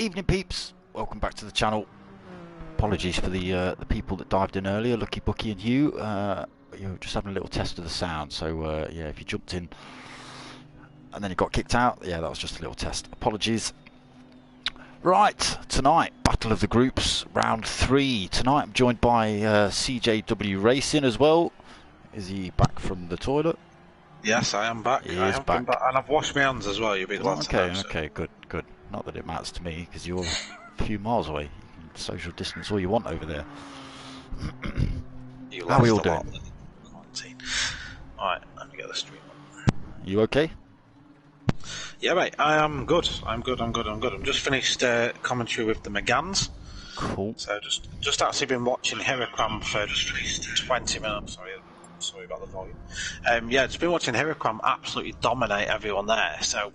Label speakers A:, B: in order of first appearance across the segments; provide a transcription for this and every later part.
A: Evening peeps, welcome back to the channel. Apologies for the people that dived in earlier, Lucky Bucky and you. You're just having a little test of the sound, so yeah, if you jumped in and then you got kicked out, yeah, that was just a little test. Apologies. Right, tonight, Battle of the Groups, round 3. Tonight I'm joined by CJW Racing as well. Is he back from the toilet?
B: Yes, I am back.
A: He is back.
B: And I've washed my hands as well, you'll be glad to know.
A: Okay, good. Not that it matters to me, because you're a few miles away. You can social distance all you want over there. How are we all doing?
B: Alright, let me get the stream on.
A: You okay?
B: Yeah, mate, I am good. I'm good. I'm just finished commentary with the McGanns.
A: Cool.
B: So just actually been watching Hirocram for just 20 minutes. Sorry about the volume. Yeah, just been watching Hirocram absolutely dominate everyone there. So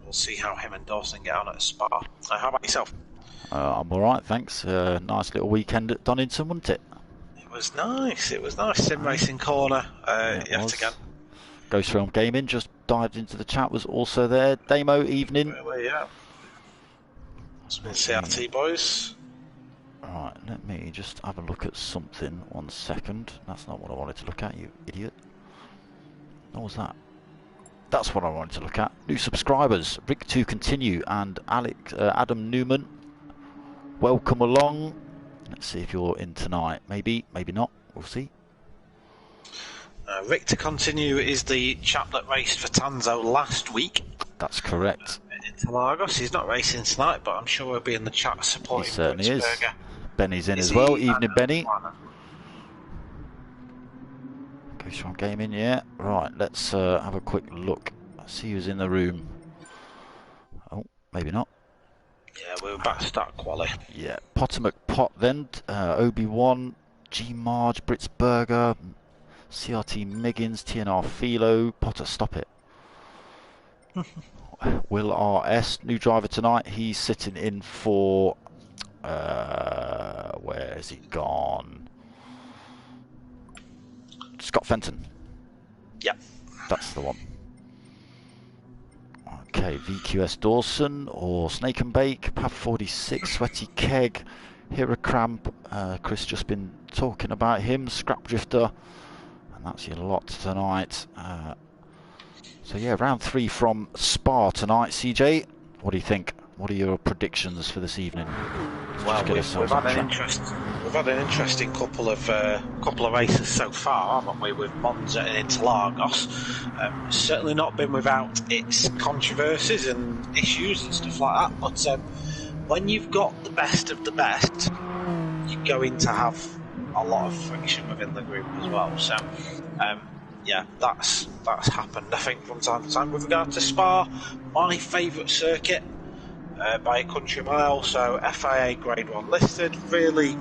B: we'll see how him and Dawson get on at Spa. How about yourself?
A: I'm alright, thanks. Nice little weekend at Donington, wasn't it?
B: It was nice. Sim Racing Corner yet again.
A: Ghost Realm Gaming just dived into the chat, was also there. Damo, evening.
B: Yeah. It's been CRT boys.
A: Right, let me just have a look at something. 1 second. That's not what I wanted to look at, you idiot. What was that? That's what I wanted to look at. New subscribers, Rick to continue and Adam Newman. Welcome along. Let's see if you're in tonight. Maybe, maybe not. We'll see.
B: Rick to continue is the chap that raced for Tanso last week.
A: That's correct.
B: Interlagos. He's not racing tonight, but I'm sure he'll be in the chat supporting.
A: He certainly is. Benny's in as well. Evening, Benny. Ghost Realm Gaming, yeah. Right, let's have a quick look. See who's in the room. Oh, maybe not.
B: Yeah, we're about to start quali.
A: Yeah, Potter McPot then, Obi-Wan, G Marge, Brits Burger, CRT Miggins, TNR Philo, Potter, stop it. Will RS, new driver tonight. He's sitting in for where has he gone? Scott Fenton.
B: Yep.
A: That's the one. Okay, VQS Dawson or Snake and Bake, Path 46, Sweaty Keg, Hirocram, Chris just been talking about him, Scrap Drifter, and that's your lot tonight. So yeah, round 3 from Spa tonight. CJ, what do you think? What are your predictions for this evening?
B: Well, we've had an interesting couple of races so far, haven't we? With Monza and Interlagos. Certainly not been without its controversies and issues and stuff like that. But when you've got the best of the best, you're going to have a lot of friction within the group as well. So yeah, that's happened, I think, from time to time. With regard to Spa, my favourite circuit. By a country mile, so FIA Grade 1 listed, really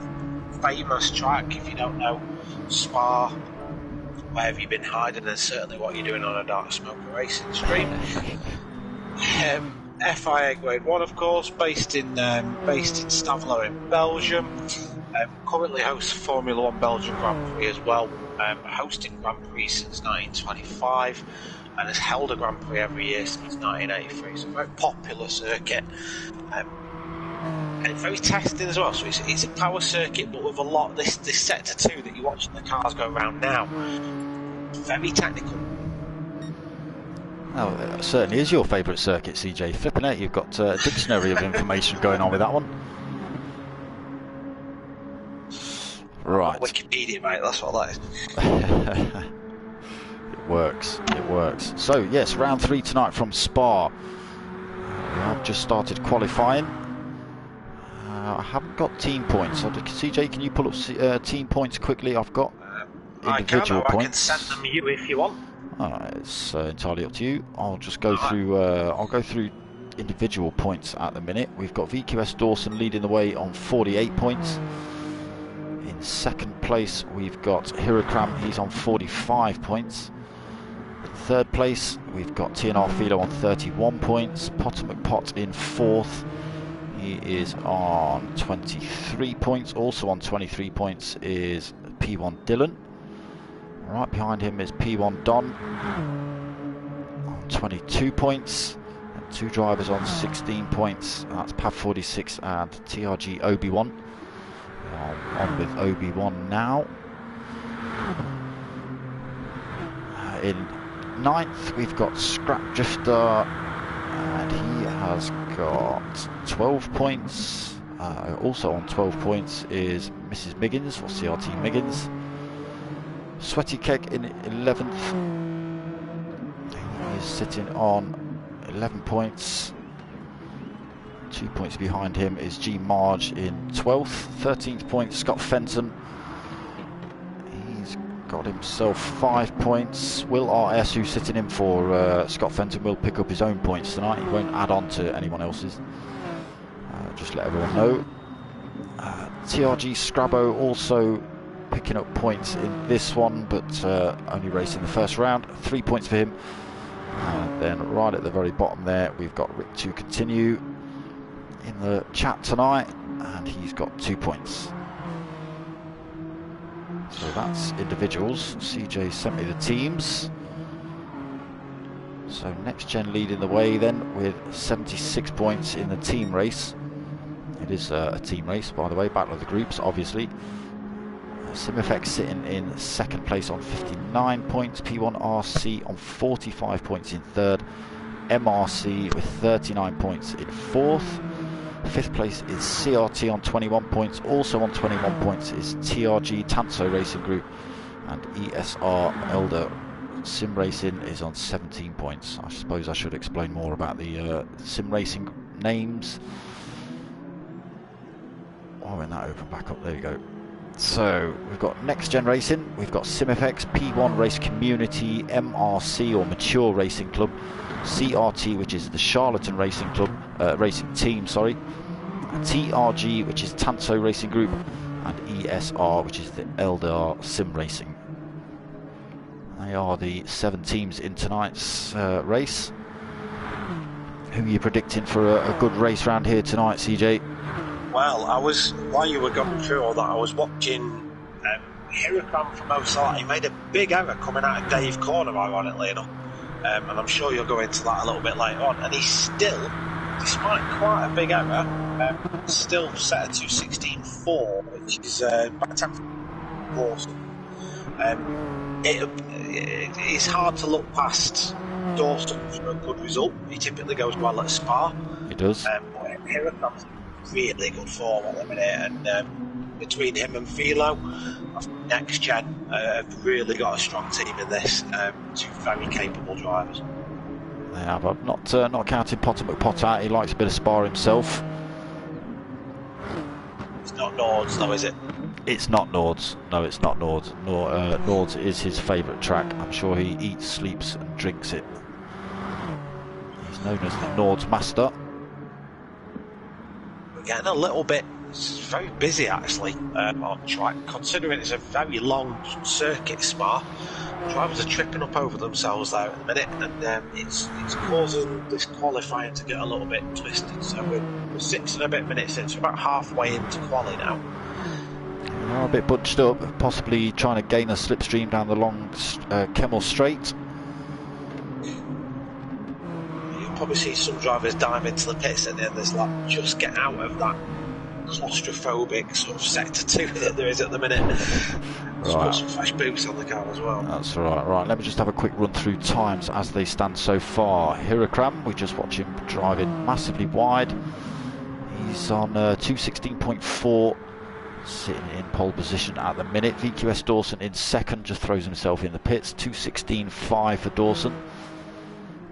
B: famous track. If you don't know Spa, where have you been hiding, and certainly what you're doing on a darksmoka racing stream. FIA Grade 1, of course, based in Stavelot in Belgium. Currently hosts Formula 1 Belgian Grand Prix as well, hosting Grand Prix since 1925. And has held a Grand Prix every year since 1983, so a very popular circuit. And it's very testing as well, so it's a power circuit, but with a lot, this Sector 2 that you're watching the cars go around now, very technical.
A: Oh, it certainly is your favourite circuit, CJ. Flipping out, you've got a dictionary of information going on with that one. Right.
B: Wikipedia, mate, that's what that is.
A: It works. So yes, round 3 tonight from Spa. I've just started qualifying. I haven't got team points. So CJ, can you pull up team points quickly? I've got individual points.
B: I can send them you if you want.
A: It's entirely up to you. I'll just go through. I'll go through individual points at the minute. We've got VQS Dawson leading the way on 48 points. In second place, we've got Hirocram. He's on 45 points. Third place, we've got TNR Philo on 31 points. Potter McPot in 4th. He is on 23 points. Also on 23 points is P1 Dylan. Right behind him is P1 Don on 22 points. And Two drivers on 16 points. That's Pav 46 and TRG Obi-Wan. On with Obi-Wan now. In 9th we've got Scrap Drifter, and he has got 12 points. Also on 12 points is Mrs. Miggins, or CRT Miggins. Sweaty Keg in 11th. He is sitting on 11 points. 2 points behind him is G Marge in 12th. 13th point, Scott Fenton. He's got himself 5 points. Will RS, who's sitting in for Scott Fenton, will pick up his own points tonight. He won't add on to anyone else's. Just let everyone know. TRG Scrabbo also picking up points in this one, but only racing the first round. 3 points for him. And then right at the very bottom there, we've got Rick to continue in the chat tonight, and he's got 2 points. So that's individuals. CJ sent me the teams. So NxtGen leading the way then with 76 points in the team race. It is a team race, by the way, battle of the groups, obviously. SimFx sitting in 2nd place on 59 points. P1RC on 45 points in 3rd. MRC with 39 points in 4th. 5th place is CRT on 21 points. Also on 21 points is TRG Tanso Racing Group, and ESR Eldar Sim Racing is on 17 points. I suppose I should explain more about the Sim Racing names. Oh, when that opened back up, there you go. So we've got NxtGen Racing, we've got SimFx, P1 Race Community, MRC or Mature Racing Club, CRT, which is the Charlatan Racing Club, Racing Team, sorry, TRG, which is Tanso Racing Group, and ESR, which is the Eldar Sim Racing. They are the 7 teams in tonight's race. Who are you predicting for a good race round here tonight, CJ?
B: Well, while you were going through all that, I was watching Hirokram from Osala. He made a big error coming out of Dave Corner, ironically enough. And I'm sure you'll go into that a little bit later on. And he's still, despite quite a big error, still set at 2:16.4, which is back time for Dawson. It's hard to look past Dawson for a good result. He typically goes well at Spa.
A: He does.
B: But Hirokram's really good form at the minute, and between him and Philo, I think NxtGen have really got a strong team in this. 2 very capable drivers.
A: They have. I'm not counting Potter McPotter. He likes a bit of Spa himself.
B: It's not Nords though, is it?
A: It's not Nords. No, it's not Nords. Nords is his favourite track. I'm sure he eats, sleeps and drinks it. He's known as the Nords Master.
B: Getting a little bit, it's very busy actually on track, considering it's a very long circuit Spa. Drivers are tripping up over themselves there at the minute, and it's causing this qualifying to get a little bit twisted. So we're 6 and a bit minutes in, so about halfway into quali now.
A: They're a bit bunched up, possibly trying to gain a slipstream down the long Kemmel Straight.
B: Probably see some drivers dive into the pits at the end of this lap, just get out of that claustrophobic sort of sector 2 that there is at the minute. Just put some fresh boots on the car as well. That's
A: right. Right, let me just have a quick run through times as they stand so far. Hirokram, we just watch him driving massively wide. He's on 2:16.4, sitting in pole position at the minute. VQS Dawson in 2nd, just throws himself in the pits. 2:16.5 for Dawson.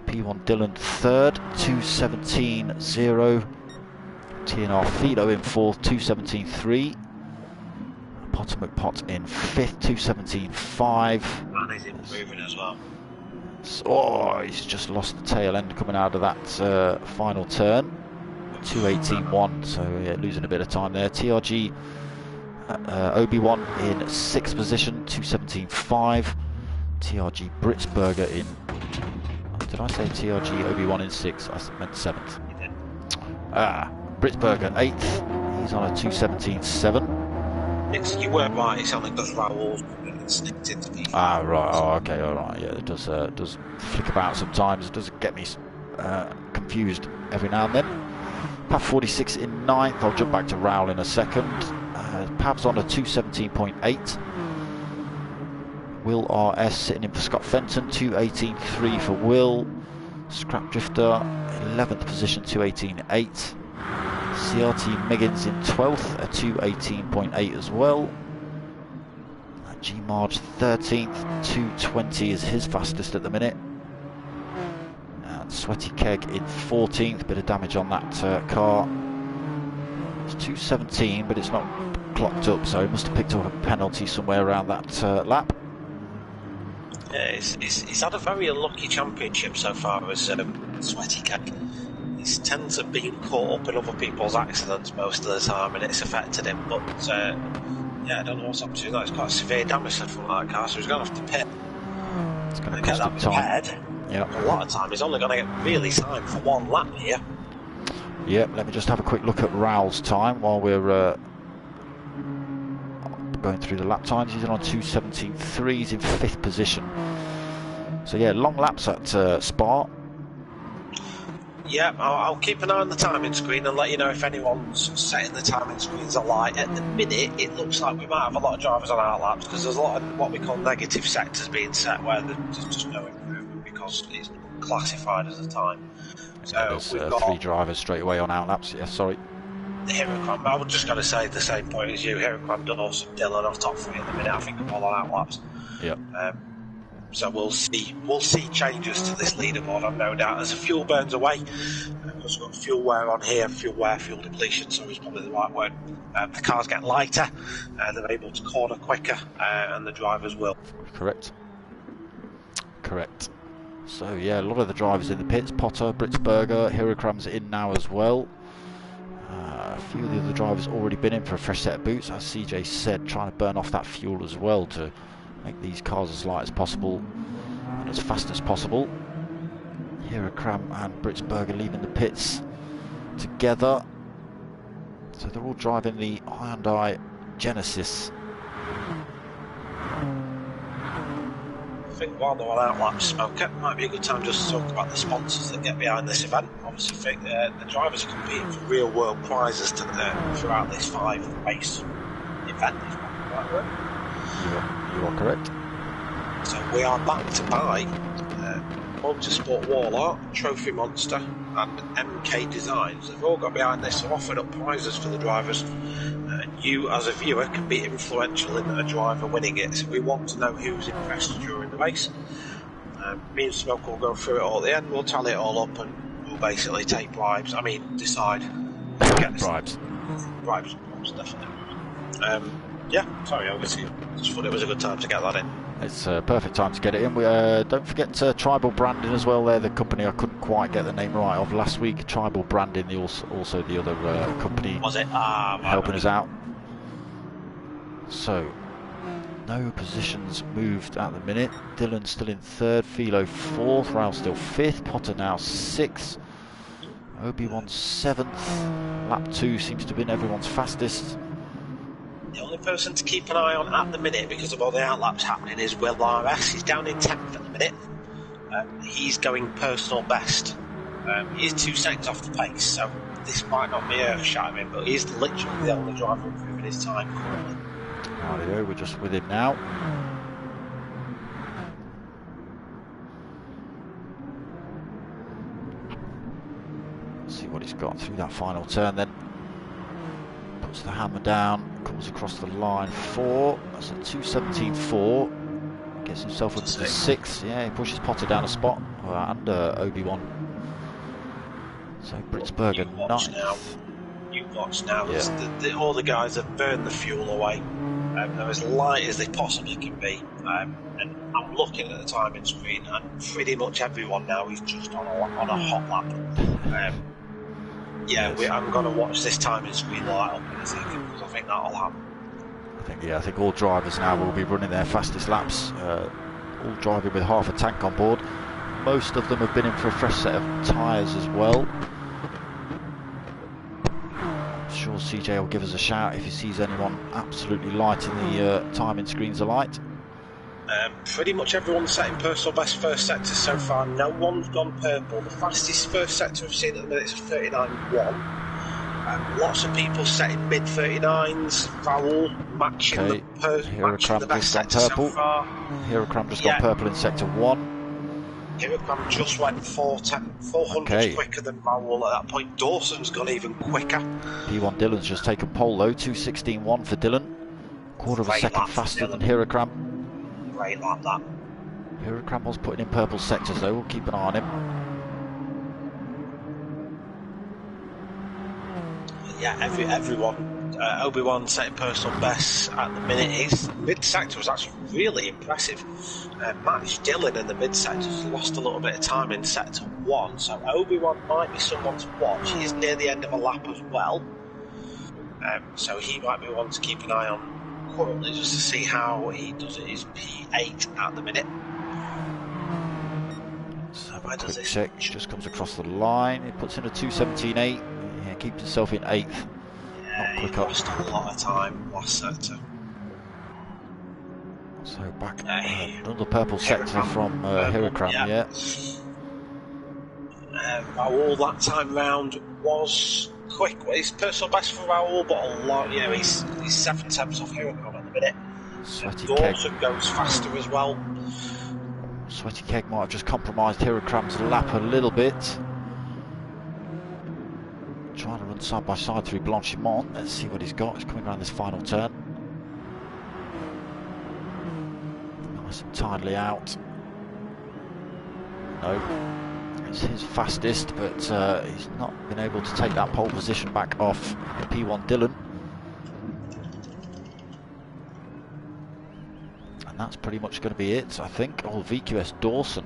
A: P1 Dylan 3rd, 2:17.0. TNR Philo in 4th, 2:17.3. Potter McPot in 5th, 2:17.5.
B: And he's improving as well.
A: Oh, he's just lost the tail end coming out of that final turn. 2:18.1, so yeah, losing a bit of time there. TRG Obi-Wan in 6th position, 2:17.5. TRG Britzberger in... Did I say TRG Obi-Wan in 6th? I meant 7th. Britzberger 8th. He's on a 2:17.7.
B: You weren't right. It's only because Raoul's snipped into me.
A: Right. Oh, okay. All right. Yeah, it does flick about sometimes. It doesn't get me confused every now and then. Pav 46 in 9th. I'll jump back to Rowell in a second. Pav's on a 217.8. Will RS sitting in for Scott Fenton, 218.3 for Will. Scrap Drifter, 11th position, 218.8. CRT Miggins in 12th, a 218.8 as well. G Marge 13th, 220 is his fastest at the minute. And Sweaty Keg in 14th, bit of damage on that car. It's 217, but it's not clocked up, so he must have picked up a penalty somewhere around that lap.
B: Yeah, he's had a very unlucky championship so far as Sweaty Keg. He tends to be caught up in other people's accidents most of the time, and it's affected him. But yeah, I don't know what's up to. It's quite severe damage from that car, so he's going to have to pit.
A: It's going to
B: get that repaired.
A: Yep.
B: A lot of time. He's only going to get really time for one lap here.
A: Yep. Let me just have a quick look at Rowell's time while we're going through the lap times. He's on 2:17.3. He's in 5th position. So yeah, long laps at Spa.
B: Yeah, I'll keep an eye on the timing screen and let you know if anyone's setting the timing screens alight. At the minute, it looks like we might have a lot of drivers on our laps because there's a lot of what we call negative sectors being set where there's just no improvement because it's classified as a time. So
A: there's
B: we've got
A: 3 drivers straight away on out laps. Yeah, sorry.
B: Hirocram, I was just going to say the same point as you. Hirocram, Dawson, Dylan are top 3 at the minute. I think they're all on out laps.
A: Yeah.
B: So we'll see changes to this leaderboard, I've no doubt, as the fuel burns away. We've got fuel wear on here, fuel depletion, so it's probably the right word. The cars get lighter, they're able to corner quicker, and the drivers will.
A: Correct. So yeah, a lot of the drivers in the pits. Potter, Britzberger, Hirocram's in now as well. A few of the other drivers already been in for a fresh set of boots, as CJ said, trying to burn off that fuel as well to make these cars as light as possible and as fast as possible. Hirocram and Britzberger leaving the pits together. So they're all driving the Hyundai Genesis.
B: I think while they're on out lap smoker, it might be a good time just to talk about the sponsors that get behind this event. Obviously, the drivers are competing for real world prizes throughout this 5-race event. Is that right word?
A: You are correct.
B: So we are backed by Motorsport Wall Art, Trophy Monster and MK Designs. They've all got behind this. They've offered up prizes for the drivers. You as a viewer can be influential in a driver winning it. So we want to know who's impressed during the race. Me and Smoke will go through it all at the end. We'll tally it all up and we'll basically take bribes. I mean, decide.
A: Bribes,
B: definitely. Yeah, sorry, obviously, just thought it was a good time to get that in.
A: It's a perfect time to get it in. We, don't forget Tribal Branding as well. They're the company I couldn't quite get the name right of last week. Tribal Branding, also the other company
B: was it?
A: helping us out. So, no positions moved at the minute. Dylan still in 3rd, Philo 4th, Ralph still 5th, Potter now 6th, Obi-Wan 7th. Lap 2 seems to have been everyone's fastest.
B: The only person to keep an eye on at the minute, because of all the outlaps happening, is Will RS. He's down in 10th at the minute. He's going personal best. He's 2 seconds off the pace, so this might not be earth-shattering, but he's literally the only driver improving his time currently.
A: Rightio, we're just with him now. Let's see what he's got through that final turn then. Puts the hammer down, comes across the line 4. That's a 2:17.4. Gets himself up to 6. Yeah, he pushes Potter down a spot and Obi-Wan. So Britzberger 9th.
B: You watch now. Yeah. All the guys have burned the fuel away. They're as light as they possibly can be. And I'm looking at the timing screen, and pretty much everyone now is just on a hot lap. I'm going to watch this timing screen light up in a second because I think that'll happen.
A: I think all drivers now will be running their fastest laps, all driving with half a tank on board. Most of them have been in for a fresh set of tyres as well. I'm sure CJ will give us a shout if he sees anyone absolutely lighting the timing screens alight.
B: Pretty much everyone's setting personal best first sector so far. No one's gone purple. The fastest first sector we've seen at the minute is 39.1. Lots of people setting mid 39s. Raoul matching the best sector so far.
A: Hirokram just gone purple in sector 1.
B: Hirokram just went 400 quicker than Raoul at that point. Dawson's gone even quicker.
A: P1 Dylan's just taken pole though, 2:16.1 for Dylan. Quarter of a second faster than Hirokram.
B: Great lap that.
A: Hirokram was putting in purple sectors though, we'll keep an eye on him.
B: Yeah, everyone. Obi-Wan setting personal bests at the minute. His mid-sector was actually really impressive. Match Dylan in the mid-sector lost a little bit of time in sector 1, so Obi-Wan might be someone to watch. He's near the end of a lap as well, so he might be one to keep an eye on currently, just to see how he does it. He's P8 at the minute. So where does this
A: check? Just comes across the line. He puts in a 2:17.8. Yeah, keeps himself in 8th.
B: Yeah, he lost a lot of time last sector.
A: So back another purple sector from Hirokram, yeah.
B: Raoul that time round was quick. His personal best for Raoul, but a lot. Yeah, he's 7 tenths off Hirokram at the minute. Dawson goes faster as well.
A: Sweaty Keg might have just compromised Hirokram's lap a little bit. Trying to run side by side through Blanchimont. Let's see what he's got. He's coming around this final turn. Nice and tidily out. No, it's his fastest, but he's not been able to take that pole position back off P1 Dylan. And that's pretty much going to be it, I think. Oh, VQS Dawson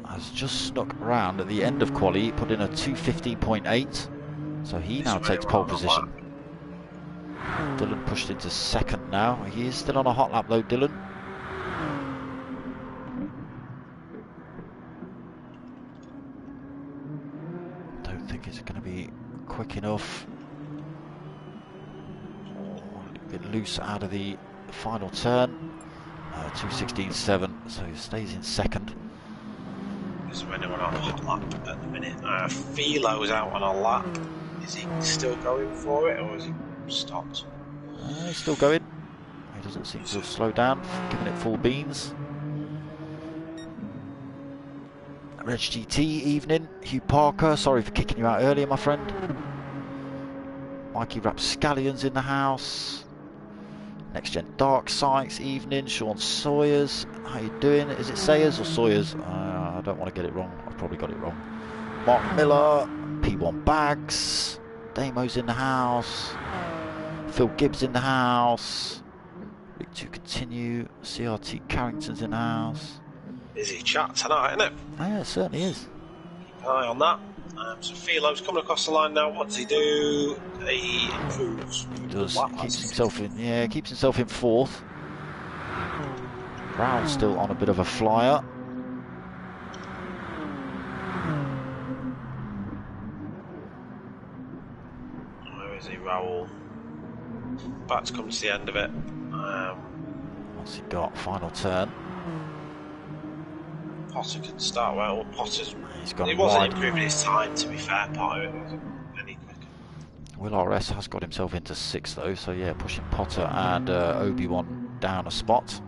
A: has just snuck around at the end of quali, put in a 2:15.8, so he now takes pole position. Dylan pushed into second now. He is still on a hot lap though, Dylan. Don't think it's going to be quick enough. A bit loose out of the final turn. 2:16.7, so he stays in second.
B: Is there anyone on a hot lap at the minute? Philo's out on a lap. Is he still going for it, or is he stopped?
A: He's still going. He doesn't seem to have slowed down, giving it full beans. Reg GT evening. Hugh Parker, sorry for kicking you out earlier, my friend. Mikey Rapscallion's in the house. NxtGen Dark Sights evening. Sean Sawyers, how you doing? Is it Sayers or Sawyers? I don't want to get it wrong. I've probably got it wrong. Mark Miller, P1 Bags, Damo's in the house. Phil Gibbs in the house. Week 2 continue. CRT Carrington's in the house.
B: Busy chat tonight, isn't it?
A: Yeah, it certainly is.
B: Keep an eye on that. So Philo's coming across the line now. What does he do? He improves.
A: He does. Keeps himself in. Yeah, keeps himself in 4th. Brown's still on a bit of a flyer.
B: Where is he, Raoul? About to come to the end of it.
A: What's he got? Final turn.
B: Potter can start well. Potter's.
A: He's gone
B: He wasn't
A: wide.
B: improving his time, to be fair. Potter wasn't any quicker.
A: Will RS has got himself into 6th though, so yeah, pushing Potter and Obi-Wan down a spot.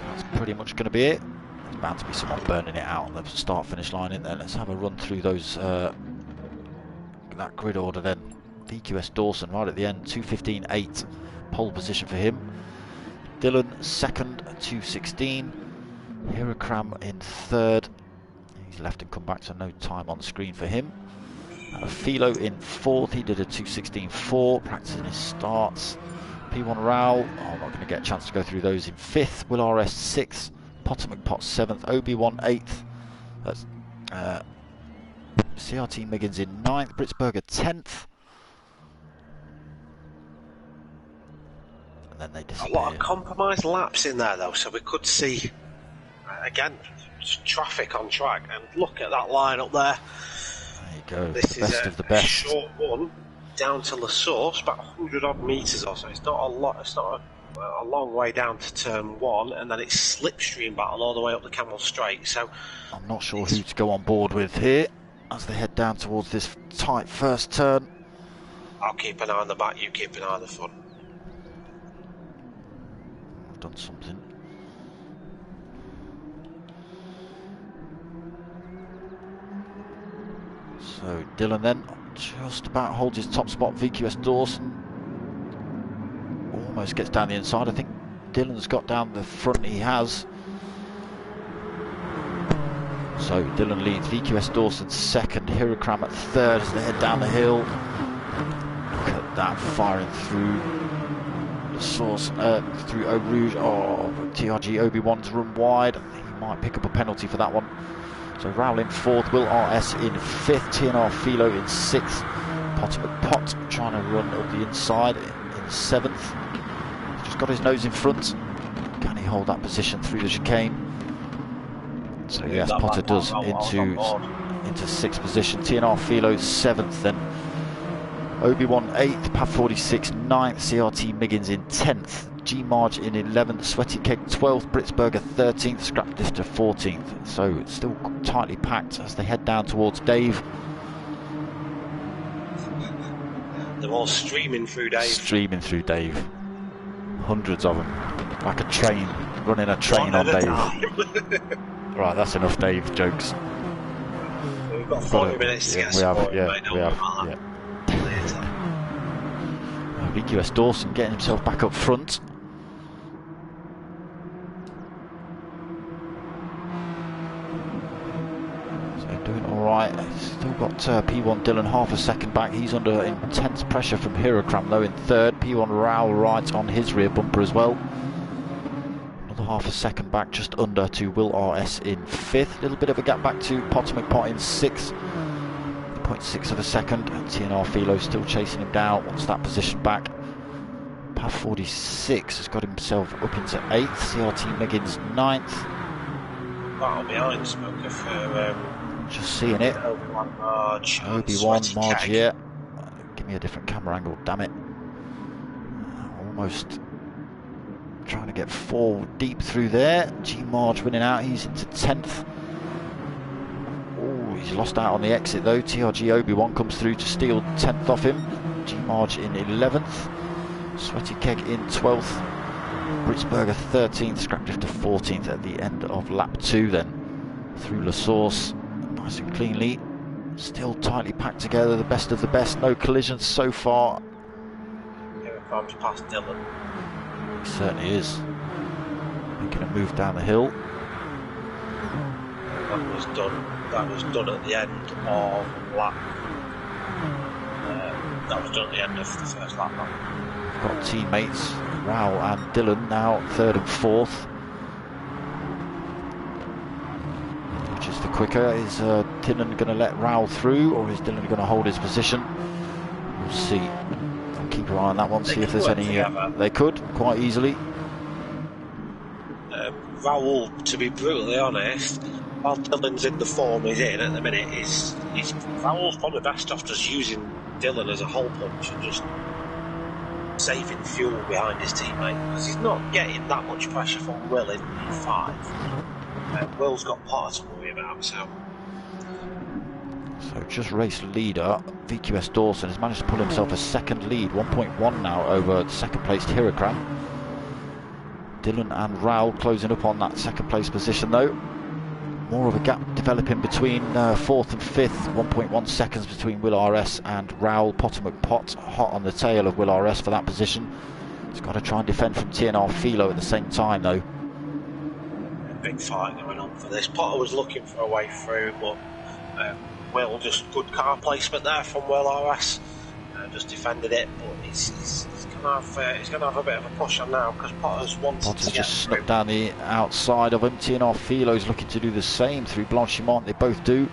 A: That's pretty much going to be it. There's bound to be someone burning it out on the start-finish line in there. Let's have a run through those that grid order then. VQS Dawson right at the end, 2:15.8, pole position for him. Dylan second, 2:16. Hirokram in 3rd. He's left and come back, so no time on screen for him. Philo in 4th. He did a 2:16.4, practicing his starts. P1 Raoul, I'm not going to get a chance to go through those, in 5th. Will RS 6th. Potter McPot 7th. Obi-Wan 8th. That's CRT Miggins in 9th. Britsberger 10th. And then they disappear.
B: A lot of compromised laps in there though, so we could see again traffic on track. And look at that line up there.
A: There you go.
B: This
A: Best
B: is
A: of the best.
B: Short one down to La Source, about 100 odd metres or so. It's not a lot. It's not a long way down to turn 1, and then it's slipstream battle all the way up the Camel Straight. So
A: I'm not sure who to go on board with here as they head down towards this tight first turn.
B: I'll keep an eye on the back. You keep an eye on the front.
A: I've done something. So Dylan then just about holds his top spot. VQS Dawson almost gets down the inside. I think Dylan's got down the front. He has. So Dylan leads. VQS Dawson second. Hirokram at third as they head down the hill. Look at that, firing through the source, through Eau Rouge. Oh, TRG Obi-Wan's run wide. He might pick up a penalty for that one. So Rowell in fourth, Will RS in fifth, TNR Philo in sixth, Potter McPot trying to run up the inside in seventh. He's just got his nose in front. Can he hold that position through the chicane? So yes, Potter does into sixth position. TNR Philo seventh, then Obi-Wan 8th, Pav 46 9th, CRT Miggins in 10th, G Marge in 11th, Sweaty Keg 12th, Britsberger 13th, Scrap Lifter 14th. So it's still tightly packed as they head down towards Dave.
B: They're all streaming through Dave. Streaming through Dave.
A: Hundreds of them. Like a train, running a train on Dave. Right, that's enough Dave jokes.
B: We've got 40 minutes to get supported, mate.
A: We have. VQS Dawson getting himself back up front. So doing alright. Still got P1 Dylan half a second back. He's under intense pressure from Hirokram though in third. P1 Rowell right on his rear bumper as well. Another half a second back, just under to Will RS in fifth. A little bit of a gap back to Potter McPot in sixth. 0.6 of a second, and TNR Philo still chasing him down. Wants that position back. Pav 46 has got himself up into 8th. CRT Miggins 9th.
B: Battle behind Smoker for
A: just seeing it.
B: Obi-Wan Marge.
A: Obi-Wan Marge, yeah. Give me a different camera angle, damn it. Almost trying to get 4 deep through there. G Marge winning out, he's into 10th. He's lost out on the exit though. TRG Obi-Wan comes through to steal 10th off him. G Marge in 11th. Sweaty Keg in 12th. Britsberger 13th. Scrapdrifter 14th at the end of lap 2 then. Through La Source. Nice and cleanly. Still tightly packed together. The best of the best. No collisions so far.
B: Here comes past Dylan.
A: He certainly is. Making a move down the hill.
B: That was done. That was done at the end of lap. That was done at the end of the first lap.
A: We've got teammates Rowell and Dylan now third and fourth. Which is the quicker? Is Dylan going to let Rowell through, or is Dylan going to hold his position? We'll see. I'll keep an eye on that one. See if there's any. They could quite easily.
B: Rowell, to be brutally honest, while Dylan's in the form he's in at the minute, Rowell's probably best off just using Dylan as a hole punch and just saving fuel behind his teammate, because he's not getting that much pressure from Will in 5. Will's got Potter to worry about, so
A: just race leader VQS Dawson has managed to pull himself a second lead, 1.1 now over second placed Hirokram. Dylan and Rowell closing up on that second place position though. More of a gap developing between 4th and 5th, 1.1 seconds between Will RS and Rowell. Potter McPot hot on the tail of Will RS for that position. He's got to try and defend from TNR Philo at the same time though.
B: A big fight going on for this. Potter was looking for a way through, but Will, just good car placement there from Will RS. Just defended it, but he's going to have a bit of a push on now, because Potter's wanted to get
A: just
B: through.
A: snuck down the outside of him. TNR Philo's looking to do the same through Blanchimont. They both do.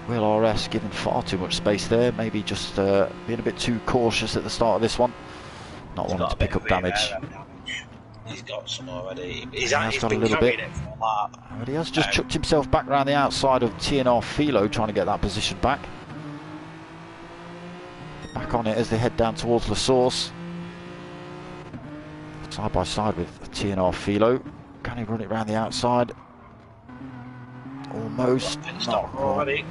A: Will RS giving far too much space there, maybe just being a bit too cautious at the start of this one, not wanting to pick up damage.
B: He's got some already. He's
A: got a little bit, but he has just chucked himself back around the outside of TNR Philo, trying to get that position back. back on it as they head down towards La Source. Side by side with TNR Philo. Can he run it round the outside? Almost. Not
B: already.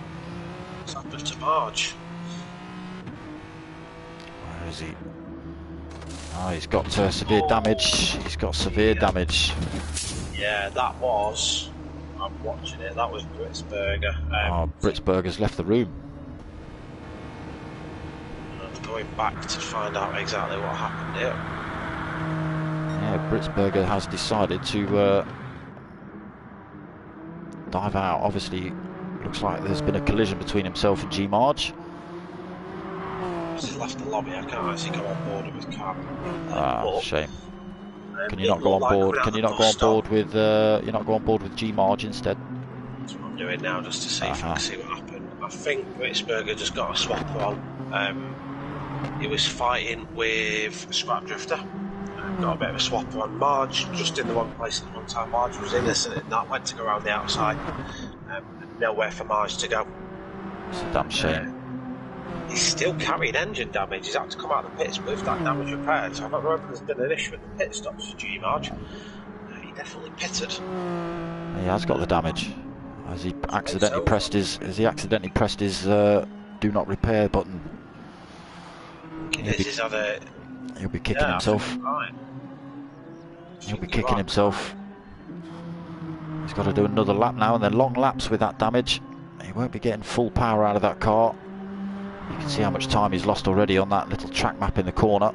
B: It's happened to Marge.
A: Where is he? Oh, he's got severe damage. He's got severe damage.
B: Yeah, that was. I'm watching it. That was Britsberger.
A: Britsberger's left the room.
B: I'm going back to find out exactly what happened here.
A: Yeah, Britsberger has decided to dive out. Obviously, looks like there's been a collision between himself and G Marge.
B: He's left the lobby. I can't actually go on board with his car.
A: Shame. Can you not go on board? Can you not go on board with? You not go on board with G Marge instead?
B: That's what I'm doing now, just to see if I can see what happened. I think Britsberger just got a swapper on. He was fighting with Scrap Drifter. Got a bit of a swapper on. Marge just in the wrong place at the wrong time. Marge was innocent in that. Went to go around the outside. Nowhere for Marge to go.
A: It's a damn shame.
B: He's still carrying engine damage. He's had to come out of the pits with that damage repaired. So I don't know if there's been an issue with the pit stops for G Marge. He definitely pitted.
A: He has got the damage. Has he accidentally pressed his? Has he accidentally pressed his do not repair button? He'll be kicking himself. He'll be kicking himself. He's got to do another lap now, and then long laps with that damage. He won't be getting full power out of that car. You can see how much time he's lost already on that little track map in the corner.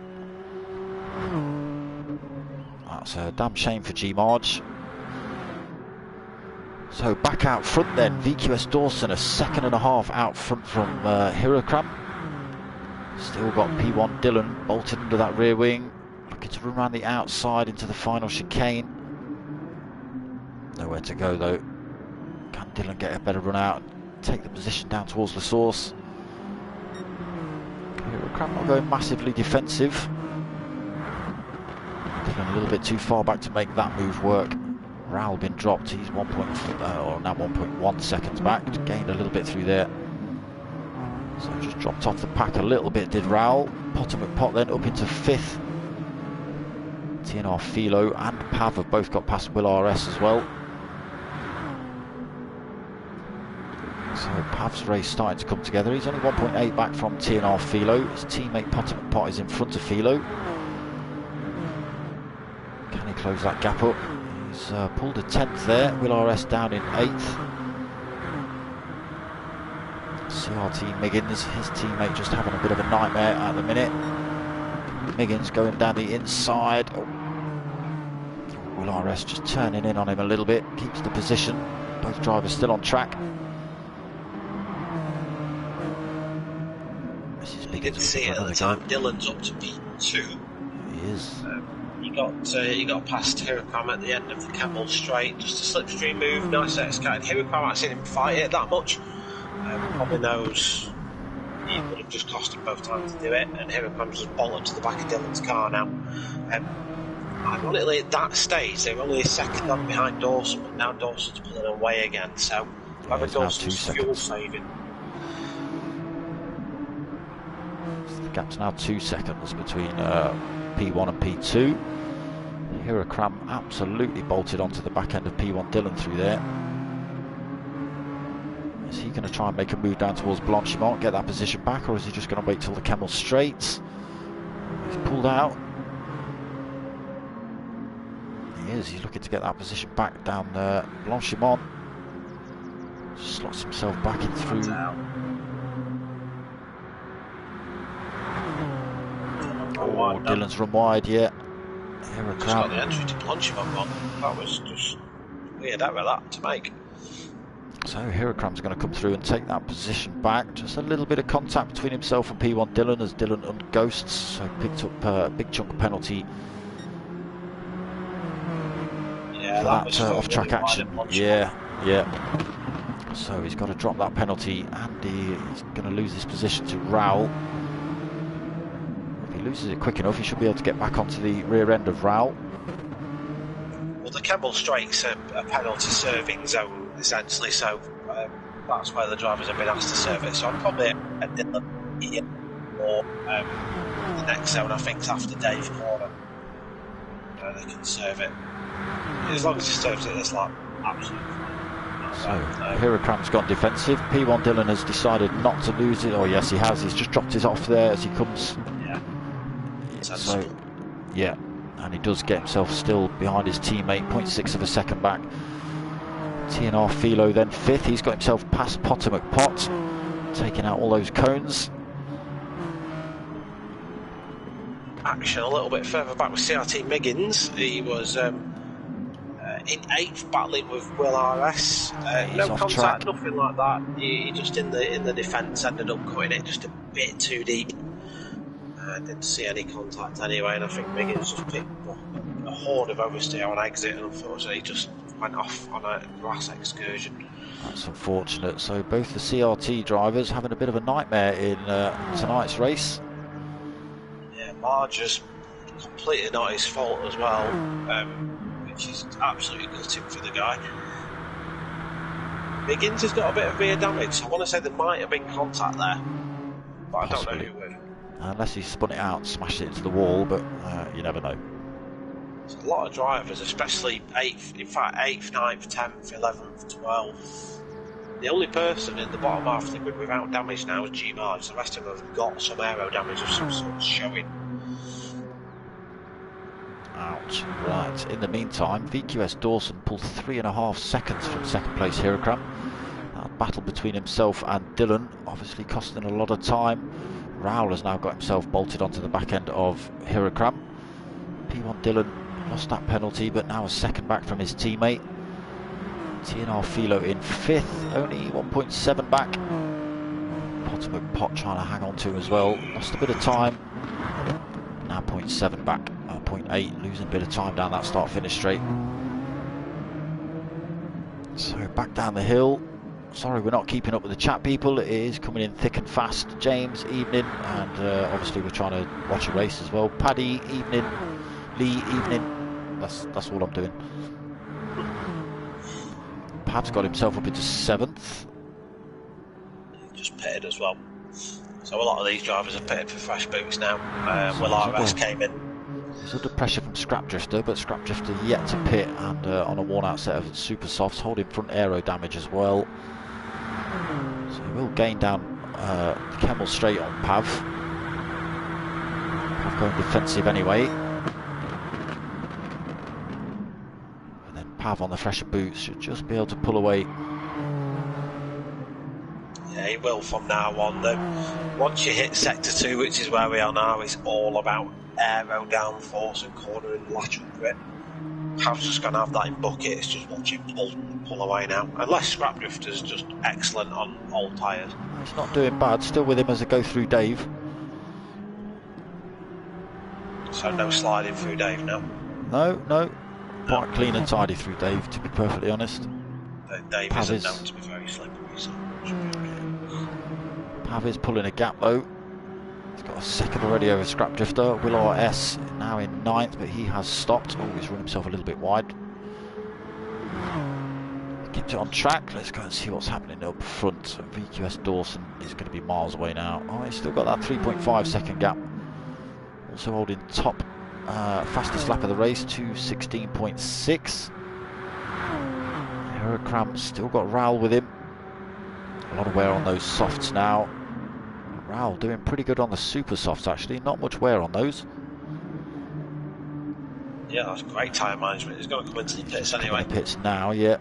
A: That's a damn shame for G Marge. So back out front then, VQS Dawson a second and a half out front from Hirokram. Still got P1 Dylan bolted under that rear wing, looking to run around the outside into the final chicane. Nowhere to go though. Can Dylan get a better run out and take the position down towards the source? Hirokram not going massively defensive. Dylan a little bit too far back to make that move work. Raul been dropped, he's now 1.1 seconds back, gained a little bit through there. So just dropped off the pack a little bit, did Raul. Potter McPot then up into 5th. TNR Philo and Pav have both got past Will RS as well. So Pav's race starting to come together. He's only 1.8 back from TNR Philo. His teammate Potter McPot is in front of Philo. Can he close that gap up? He's pulled a 10th there. Will RS down in 8th. CRT Miggins, his teammate, just having a bit of a nightmare at the minute. Miggins going down the inside. Will RS just turning in on him a little bit, keeps the position. Both drivers still on track.
B: You didn't see it at the time. Dylan's up to P2.
A: He is.
B: He got past Hirokram at the end of the Campbell Straight, just a slipstream move, nice escape. Hirokram, I've seen him fight it that much. Probably knows it would have just cost him both times to do it, and Hirokram's just bolted to the back of Dylan's car now. Ironically, at that stage, they're only a second on behind Dawson, but now Dawson's pulling away again, so whether Dawson's fuel saving.
A: So the gap's now 2 seconds between P1 and P2. Hirokram absolutely bolted onto the back end of P1 Dylan through there. Is he going to try and make a move down towards Blanchimont, get that position back, or is he just going to wait till the Kemmel Straights? He's pulled out. He is, he's looking to get that position back down there. Blanchimont slots himself back in through. Oh, Dylan's run wide, yeah. Hirokram.
B: Just got the entry to Blanchimont on. That was just weird out of that to make.
A: So Hirokram's going to come through and take that position back. Just a little bit of contact between himself and P1 Dylan as Dylan unghosts. So picked up a big chunk of penalty.
B: Yeah,
A: that was off-track action. Yeah. So he's got to drop that penalty, and he's going to lose his position to Raul. If he loses it quick enough, he should be able to get back onto the rear end of Raul.
B: Well, the Kemmel Straight's a penalty serving zone, essentially, so that's where the drivers have been asked to serve it. So I'm probably a Dylan here. more. The next zone, I think, is after Dave Corner. They can serve it. As long as he serves it, it's like absolutely fine.
A: So, Hirocram's gone defensive. P1 Dylan has decided not to lose it. Oh, yes, he has. He's just dropped his off there as he comes.
B: Yeah.
A: So, yeah. And he does get himself still behind his teammate, 0.6 of a second back. TNR Philo then 5th. He's got himself past Potter McPot, taking out all those cones.
B: Action a little bit further back with CRT Miggins. He was in 8th, battling with Will RS. No contact,
A: track.
B: Nothing like that. He just in the defence ended up cutting it just a bit too deep. Didn't see any contact anyway, and I think Miggins just picked a horde of oversteer on exit, and unfortunately he just went off on a grass excursion.
A: That's unfortunate. So both the CRT drivers having a bit of a nightmare in tonight's race.
B: Yeah, Marge is completely not his fault as well, which is absolutely gutting for the guy. Miggins has got a bit of rear damage, so I want to say there might have been contact there, but
A: Possibly.
B: I don't know who would.
A: Unless he spun it out and smashed it into the wall, but you never know.
B: There's a lot of drivers, especially 8th, in fact 8th, 9th, 10th, 11th, 12th. The only person in the bottom half of the grid without damage now is G Marge. The rest of them have got some aero damage of some sort showing.
A: Ouch. Right, in the meantime, VQS Dawson pulled 3.5 seconds from second place Hirocram. That battle between himself and Dylan obviously costing a lot of time. Raoul has now got himself bolted onto the back end of Hirocram. P1 Dylan lost that penalty, but now a second back from his teammate. TNR Philo in 5th, only 1.7 back. Potter McPot trying to hang on to him as well. Lost a bit of time. Now 0.7 back, 0.8, losing a bit of time down that start-finish straight. So back down the hill. Sorry, we're not keeping up with the chat, people. It is coming in thick and fast. James, evening, and obviously we're trying to watch a race as well. Paddy, evening. Lee, evening. That's all I'm doing. Pav's got himself up into 7th.
B: Just pitted as well. So a lot of these drivers are pitted for fresh boots now. Will RS came in.
A: He's under pressure from Scrap Drifter, but Scrap Drifter yet to pit, and on a worn out set of super softs, holding front aero damage as well. So he will gain down the Kemmel straight on Pav. Pav going defensive anyway. And then Pav on the fresher boots should just be able to pull away.
B: Yeah, he will from now on. Once you hit sector 2, which is where we are now, it's all about aero downforce and cornering lateral grip. Pav's just going to have that in buckets, just watch him pull away now. Unless Scrap Drifter's just excellent on old tyres.
A: He's not doing bad, still with him as I go through Dave.
B: So no sliding through Dave now?
A: No. Quite clean and tidy through Dave, to be perfectly honest.
B: Dave
A: Pav
B: isn't known to be very slippery, so
A: Pav is pulling a gap though. He's got a second already over Scrap Drifter. Will RS now in 9th, but he has stopped. Oh, he's run himself a little bit wide. Kept it on track. Let's go and see what's happening up front. VQS Dawson is going to be miles away now. Oh, he's still got that 3.5 second gap. Also holding top fastest lap of the race to 16.6. Hirocram still got Raoul with him. A lot of wear on those softs now. Raoul doing pretty good on the super softs actually, not much wear on those.
B: Yeah, that's great tyre management. He's going to come into the pits anyway.
A: The pits now, yeah.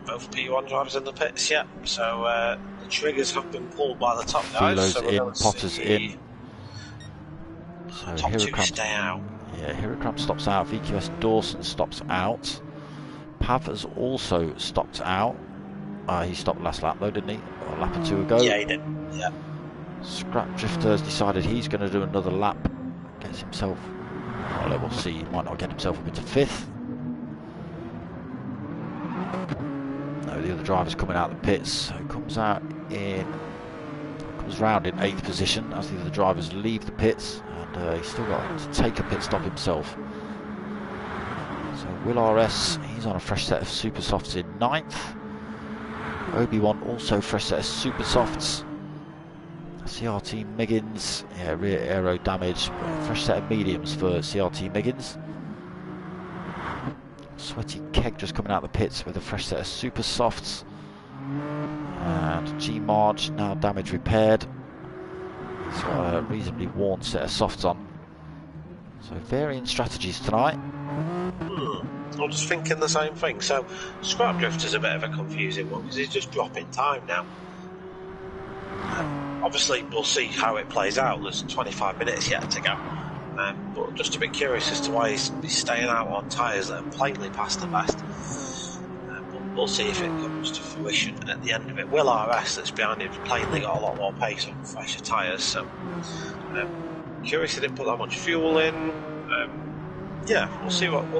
B: Both P1 drivers in the pits, yeah. So the triggers have been pulled by the top guys.
A: Philo's in, Potter's in. So
B: top 2 stay out.
A: Yeah, Hirocram stops out. VQS Dawson stops out. Pav has also stopped out. He stopped last lap though, didn't he? Or a lap or 2 ago.
B: Yeah, he did. Yeah.
A: Scrap Drifter has decided he's going to do another lap. Gets himself. Well, we'll see. He might not get himself up into 5th. No, the other driver's coming out of the pits. So comes round in 8th position as the other drivers leave the pits, and he's still got to take a pit stop himself. So Will RS, he's on a fresh set of super softs in 9th. Obi-Wan also fresh set of super softs. CRT Miggins, yeah, rear aero damage. Fresh set of mediums for CRT Miggins. Sweaty Keg just coming out of the pits with a fresh set of super softs. And G Marge now damage repaired. He's got a reasonably worn set of softs on. So varying strategies tonight.
B: I'm just thinking the same thing. So Scrap Drifter's a bit of a confusing one because he's just dropping time now. Obviously we'll see how it plays out. There's 25 minutes yet to go. But just a bit curious as to why he's staying out on tyres that are plainly past the best. But we'll see if it comes to fruition at the end of it. Will RS, that's behind him, plainly got a lot more pace on fresher tyres. So curious he didn't put that much fuel in. Yeah, we'll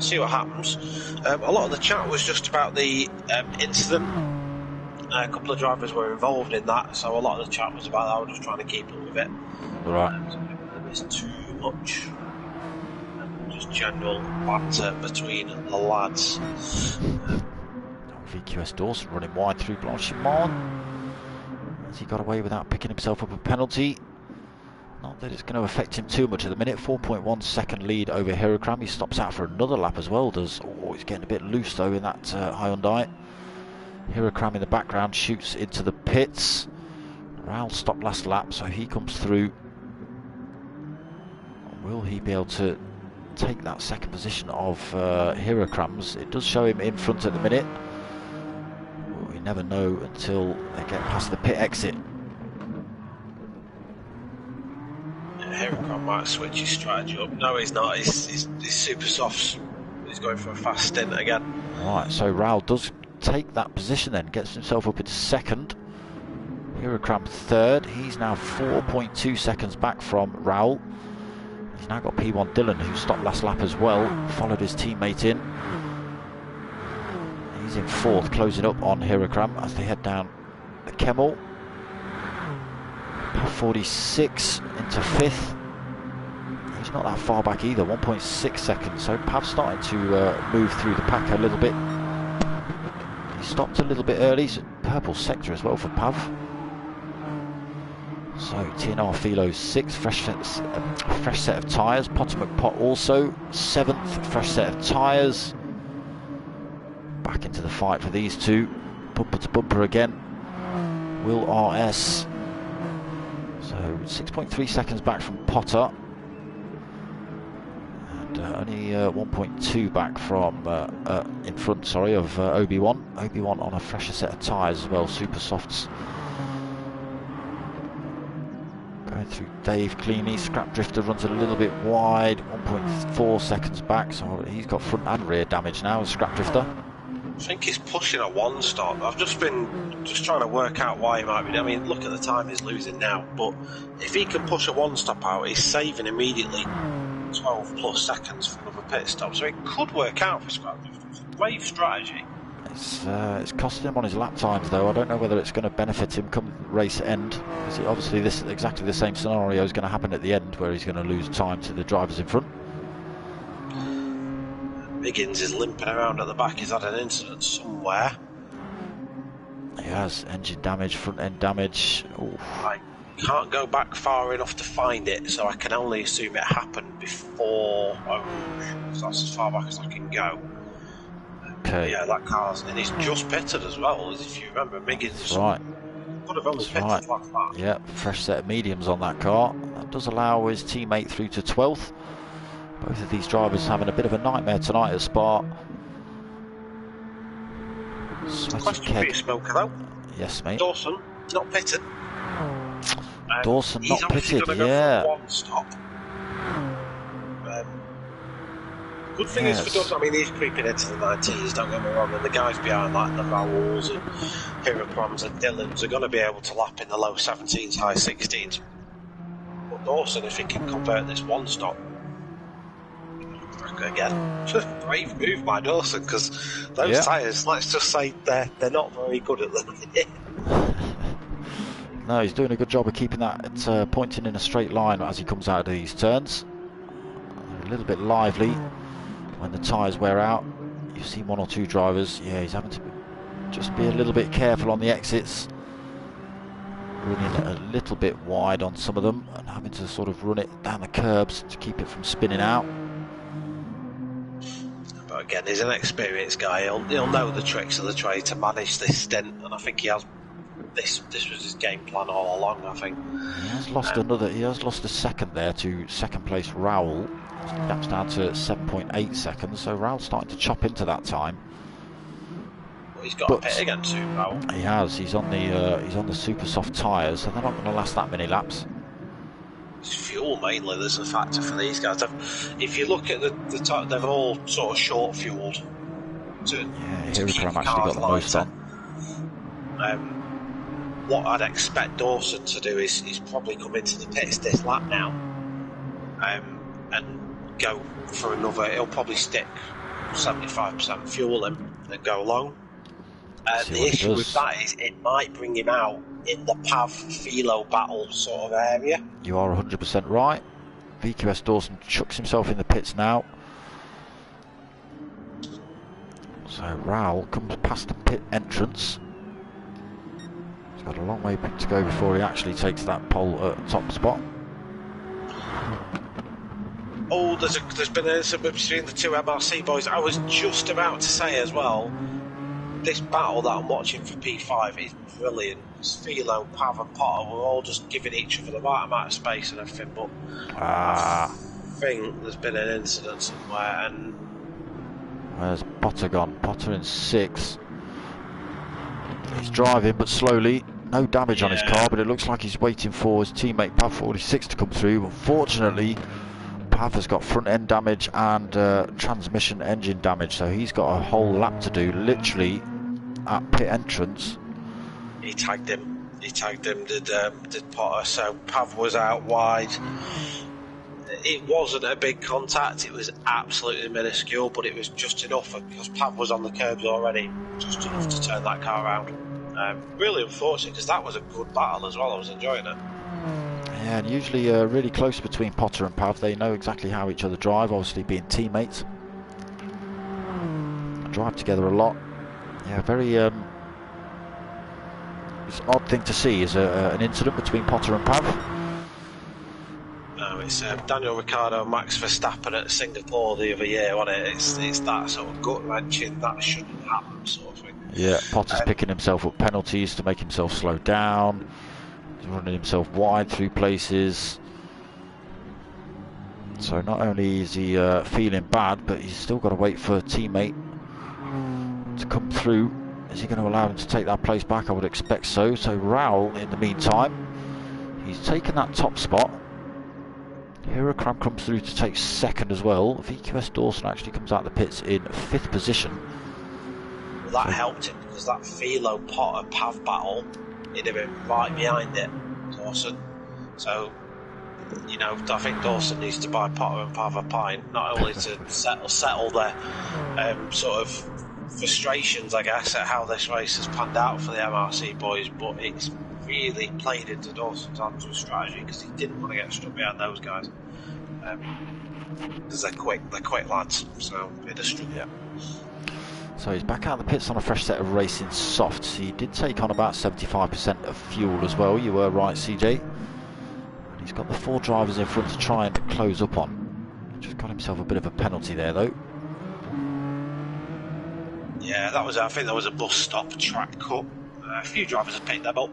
B: see what happens. A lot of the chat was just about the incident. A couple of drivers were involved in that, so a lot of the chat was about that. I was just trying to keep up with it.
A: Right.
B: So there isn't too much. Just general banter between the lads.
A: VQS Dawson running wide through Blanchimont. Has he got away without picking himself up a penalty? Not that it's going to affect him too much at the minute. 4.1 second lead over Hirokram. He stops out for another lap as well. He's getting a bit loose though in that Hyundai. Hirokram in the background shoots into the pits. Raul stopped last lap, so he comes through. Will he be able to take that second position of Hirokram's? It does show him in front at the minute. We never know until they get past the pit exit.
B: Hirokram might switch his strategy up. No, he's not. He's super soft. He's going for a fast stint again.
A: Right, so Raul does take that position then, gets himself up into second. Hirokram third. He's now 4.2 seconds back from Raul. He's now got P1 Dylan, who stopped last lap as well, followed his teammate in. He's in fourth, closing up on Hirokram as they head down the Kemmel. 46 into fifth. He's not that far back either, 1.6 seconds. So Pav's starting to move through the pack a little bit. He stopped a little bit early. It's a purple sector as well for Pav. So TNR Philo 6th, fresh set of tyres. Potomac Pot also 7th, fresh set of tyres. Back into the fight for these two. Bumper to bumper again. Will RS. So 6.3 seconds back from Potter. And only 1.2 back from in front, sorry, of Obi-Wan. Obi-Wan on a fresher set of tyres as well, super softs. Going through Dave cleanly. Scrap Drifter runs a little bit wide, 1.4 seconds back, so he's got front and rear damage now, Scrap Drifter.
B: I think he's pushing a one stop. I've just been trying to work out why he might be. I mean, look at the time he's losing now, but if he can push a one stop out, he's saving immediately 12 plus seconds from a pit stop, so it could work out for Scrap Drifter. It's a great strategy.
A: It's costing him on his lap times though. I don't know whether it's going to benefit him come race end, because obviously this exactly the same scenario is going to happen at the end, where he's going to lose time to the drivers in front.
B: Miggins is limping around at the back. He's had an incident somewhere.
A: He has engine damage, front end damage. Ooh.
B: I can't go back far enough to find it, so I can only assume it happened before Rouge. That's as far back as I can go.
A: Okay.
B: Yeah, that car's, and he's just pitted as well, as if you remember, Miggins.
A: Right.
B: Could have only pitted last lap.
A: Yeah, fresh set of mediums on that car. That does allow his teammate through to 12th. Both of these drivers having a bit of a nightmare tonight at Spa.
B: Question for you, Smoker, though.
A: Yes, mate.
B: Dawson, not pitted.
A: Dawson not pitted,
B: go
A: yeah.
B: for one stop. Good thing is for Dawson, I mean, he's creeping into the 19s, don't get me wrong, and the guys behind, like the Raoul's and Hirokrams and Dillons, are going to be able to lap in the low 17s, high 16s. But Dawson, if he can convert this one stop, again, brave move by Dawson, because those tyres, let's just say they're not very good at the minute.
A: No, he's doing a good job of keeping that pointing in a straight line as he comes out of these turns. A little bit lively when the tyres wear out. You see one or two drivers, yeah, he's having to just be a little bit careful on the exits. running a little bit wide on some of them and having to sort of run it down the curbs to keep it from spinning out.
B: But again, he's an experienced guy. He'll know the tricks of the trade to manage this stint, and I think he has. This was his game plan all along. I think
A: he has lost He has lost a second there to second place Raoul. Gap's down to 7.8 seconds. So Raoul's starting to chop into that time.
B: Well, he's got a pit again too, Raoul.
A: He has. He's on the super soft tyres, so they're not going to last that many laps.
B: It's fuel mainly. There's a factor for these guys. If you look at the top, they're all sort of short fueled.
A: Yeah, Hirokram actually got the most on.
B: What I'd expect Dawson to do is probably come into the pits this lap now, and go for another. He'll probably stick 75% fuel in and go long. The issue with that is it might bring him out in the Pav-Philo battle sort of area.
A: You are 100% right. VQS Dawson chucks himself in the pits now. So Raoul comes past the pit entrance. He's got a long way to go before he actually takes that pole top spot.
B: Oh, there's been an incident between the two MRC boys. I was just about to say as well, this battle that I'm watching for P5 is brilliant. Philo, Pav and Potter were all just giving each other the right amount of space and everything, but I think there's been an incident somewhere. And
A: where's Potter gone? Potter in 6. He's driving but slowly. No damage on his car, but it looks like he's waiting for his teammate Pav 46 to come through. Unfortunately, Pav has got front end damage and transmission engine damage, so he's got a whole lap to do literally at pit entrance.
B: He tagged him, did Potter, so Pav was out wide. It wasn't a big contact, it was absolutely minuscule, but it was just enough because Pav was on the curbs already, just enough to turn that car around. Really unfortunate because that was a good battle as well. I was enjoying it.
A: Yeah, and usually really close between Potter and Pav. They know exactly how each other drive, obviously being teammates. Drive together a lot. Yeah, very it's an odd thing to see is an incident between Potter and Pav.
B: No, it's Daniel Ricciardo and Max Verstappen at Singapore the other year, wasn't it? It's that sort of gut-wrenching, that shouldn't happen sort of thing.
A: Yeah, Potter's picking himself up penalties to make himself slow down. He's running himself wide through places. So not only is he feeling bad, but he's still got to wait for a teammate to come through. Is he going to allow him to take that place back? I would expect so. So Raoul, in the meantime, he's taken that top spot. Hirokram comes through to take second as well. VQS Dawson actually comes out of the pits in 5th position.
B: Well, that helped him because that Philo Potter Pav battle, he'd have been right behind it, Dawson. So, you know, I think Dawson needs to buy Potter and Pav a pint, not only to settle their sort of frustrations, I guess, at how this race has panned out for the MRC boys, but it's really played into Dawson's hands with strategy because he didn't want to get stuck behind those guys because they're quick lads, so it is struggle. Yeah.
A: So he's back out of the pits on a fresh set of racing softs. He did take on about 75% of fuel as well. You were right, CJ. And he's got the 4 drivers in front to try and close up on. Just got himself a bit of a penalty there, though.
B: Yeah, that was. I think there was a bus stop track cut. A few drivers have picked them up.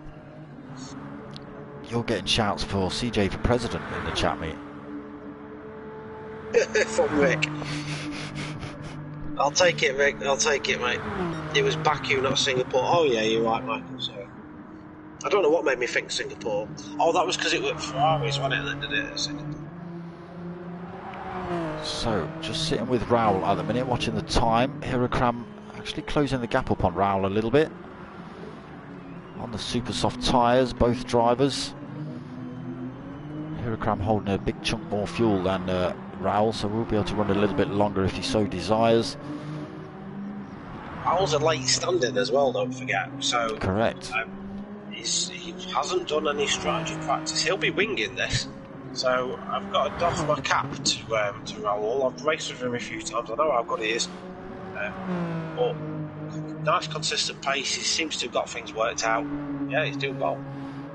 A: You're getting shouts for CJ for president in the chat, mate.
B: From Rick. I'll take it, Rick. I'll take it, mate. It was Baku, not Singapore. Oh yeah, you're right, Michael. Sorry. I don't know what made me think Singapore. Oh, that was because it was Ferraris, wasn't it, that did it at Singapore.
A: So, just sitting with Raoul at the minute, watching the time. Hirokram actually closing the gap up on Raoul a little bit. On the super soft tyres, both drivers. Hirokram holding a big chunk more fuel than Raoul, so we'll be able to run a little bit longer if he so desires.
B: Raoul's a late standing as well, don't forget. So
A: correct.
B: He hasn't done any strategy practice. He'll be winging this. So I've got to doff my cap to Raoul. I've raced with him a few times. I know how good he is. But nice consistent pace. He seems to have got things worked out. Yeah, he's doing well.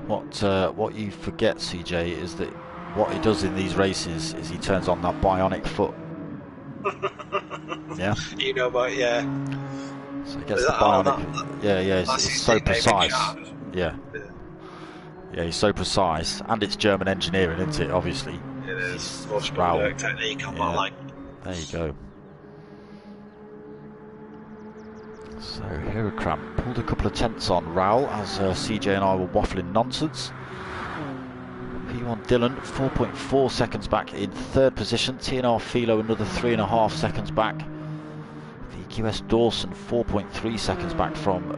A: What you forget, CJ, is that what he does in these races is he turns on that bionic foot. Yeah.
B: You know, but yeah.
A: So he gets the bionic. Yeah. It's so precise. Yeah. He's so precise, and it's German engineering, isn't it? Obviously.
B: It is. Motorsport technique on that line.
A: There you go. So RH-RSS pulled a couple of tenths on Raul as CJ and I were waffling nonsense. P1 Dylan 4.4 seconds back in third position. TNR Philo another 3.5 seconds back. VQS Dawson 4.3 seconds back from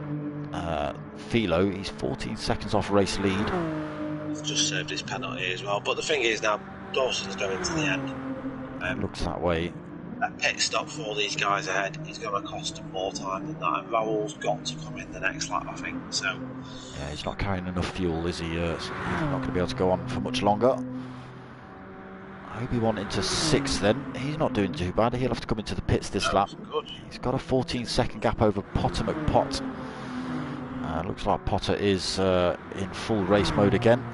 A: Philo. He's 14 seconds off race lead.
B: He's just served his penalty as well. But the thing is now, Dawson's going to the end.
A: Looks that way.
B: A pit stop for all these guys ahead is going to cost him more time than that. And Raul's got to come in the next lap, I think. So
A: yeah, he's not carrying enough fuel, is he? So he's not going to be able to go on for much longer. Obi-Wan into 6th then. He's not doing too bad. He'll have to come into the pits this lap.
B: Good.
A: He's got a 14-second gap over Potter McPott. Looks like Potter is in full race mode again.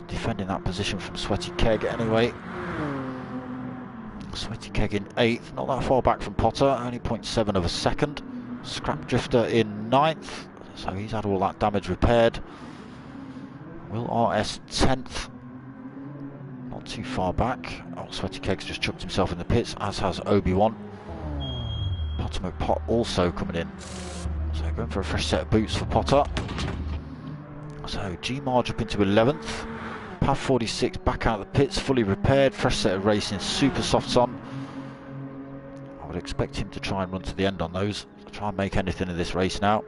A: Defending that position from Sweaty Keg anyway. Sweaty Keg in 8th, not that far back from Potter, only 0.7 of a second. Scrap Drifter in 9th, so he's had all that damage repaired. Will RS 10th, not too far back. Oh, Sweaty Keg's just chucked himself in the pits, as has Obi-Wan. Potter McPott also coming in, so going for a fresh set of boots for Potter. So G-Marge up into 11th. Pav 46 back out of the pits, fully repaired, fresh set of racing, super softs on. I would expect him to try and run to the end on those, to try and make anything of this race now.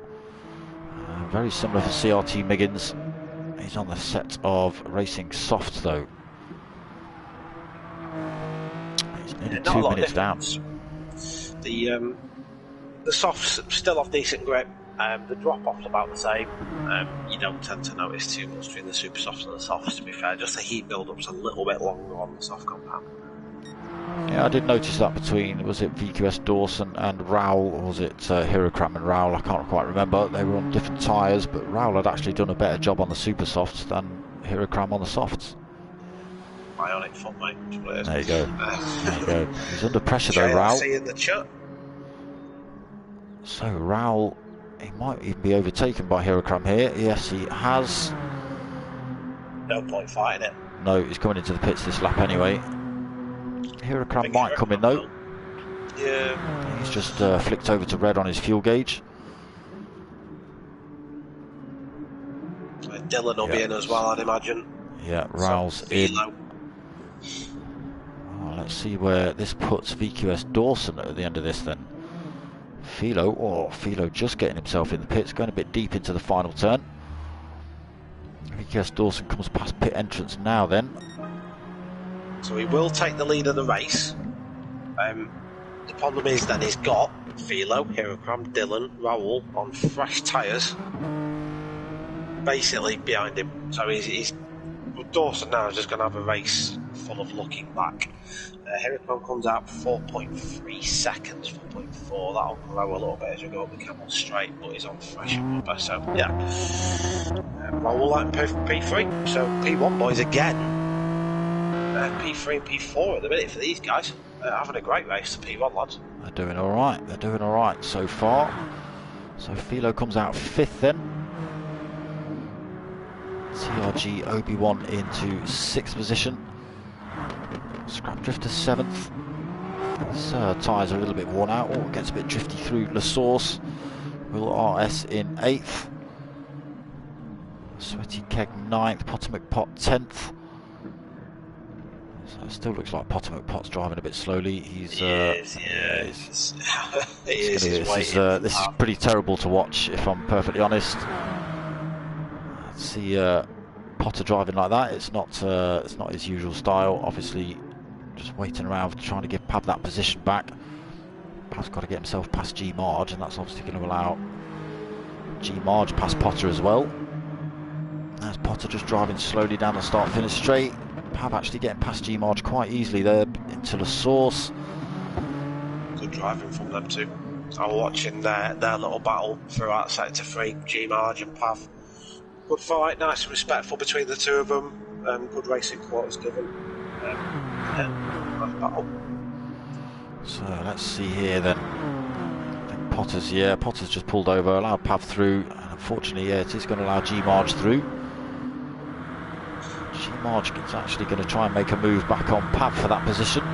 A: Very similar for CRT Miggins. He's on the set of racing softs though. He's nearly 2 minutes down.
B: The softs still have decent grip. The drop-off's about the same. You don't tend to notice too much between the super softs and the softs, to be fair. Just the heat build-up's a little bit longer on the soft compound.
A: Yeah, I did notice that between, was it VQS Dawson and Raul, or was it RH-RSS and Raul? I can't quite remember. They were on different tyres, but Raul had actually done a better job on the super softs than RH-RSS on the softs.
B: Bionic foot, mate.
A: There you go. There you go. He's under pressure though, Raul.
B: In the chat.
A: So Raul, he might even be overtaken by RH-RSS here. Yes, he has.
B: No point fighting it.
A: No, he's coming into the pits this lap anyway. RH-RSS might come in though.
B: Yeah.
A: He's just flicked over to red on his fuel gauge.
B: Dylan will be in as well, I'd imagine.
A: Yeah, Raul's in. Oh, let's see where this puts VQS Dawson at the end of this then. Philo just getting himself in the pits, going a bit deep into the final turn. VQS Dawson comes past pit entrance now then.
B: So he will take the lead of the race. The problem is then he's got Philo, RH-RSS, Dylan, Raul on fresh tyres basically behind him. So he's Dawson now is just going to have a race full of looking back. RH-RSS comes out 4.3 seconds, 4.4. That'll grow a little bit as we go up the Camel Straight, but he's on fresh rubber. So yeah, Raul like P3. So P1 boys again. P3 and P4 at the minute for these guys. Having a great race, the P1 lads.
A: They're doing all right. They're doing all right so far. So Philo comes out 5th then. TRG Obi-Wan into 6th position. Scrap Drifter 7th. His tyres are a little bit worn out. Oh, gets a bit drifty through La Source. Will RS in 8th. Sweaty Keg 9th. Potter McPott 10th. So it still looks like Potter McPott's driving a bit slowly. He's
B: this
A: is pretty terrible to watch, if I'm perfectly honest. See Potter driving like that. It's not his usual style. Obviously, just waiting around trying to give Pav that position back. Pav's got to get himself past G-Marge, and that's obviously going to allow G-Marge past Potter as well. There's Potter just driving slowly down the start-finish straight. Pav actually getting past G-Marge quite easily there into the source.
B: Good driving from them too. I was watching their little battle throughout sector 3, G-Marge and Pav. good fight, nice and respectful between the two of them. Good racing quarters given. Nice battle.
A: So let's see here then. I think Potter's just pulled over, allowed Pav through, and unfortunately, it is going to allow G-Marge through. G-Marge is actually going to try and make a move back on Pav for that position.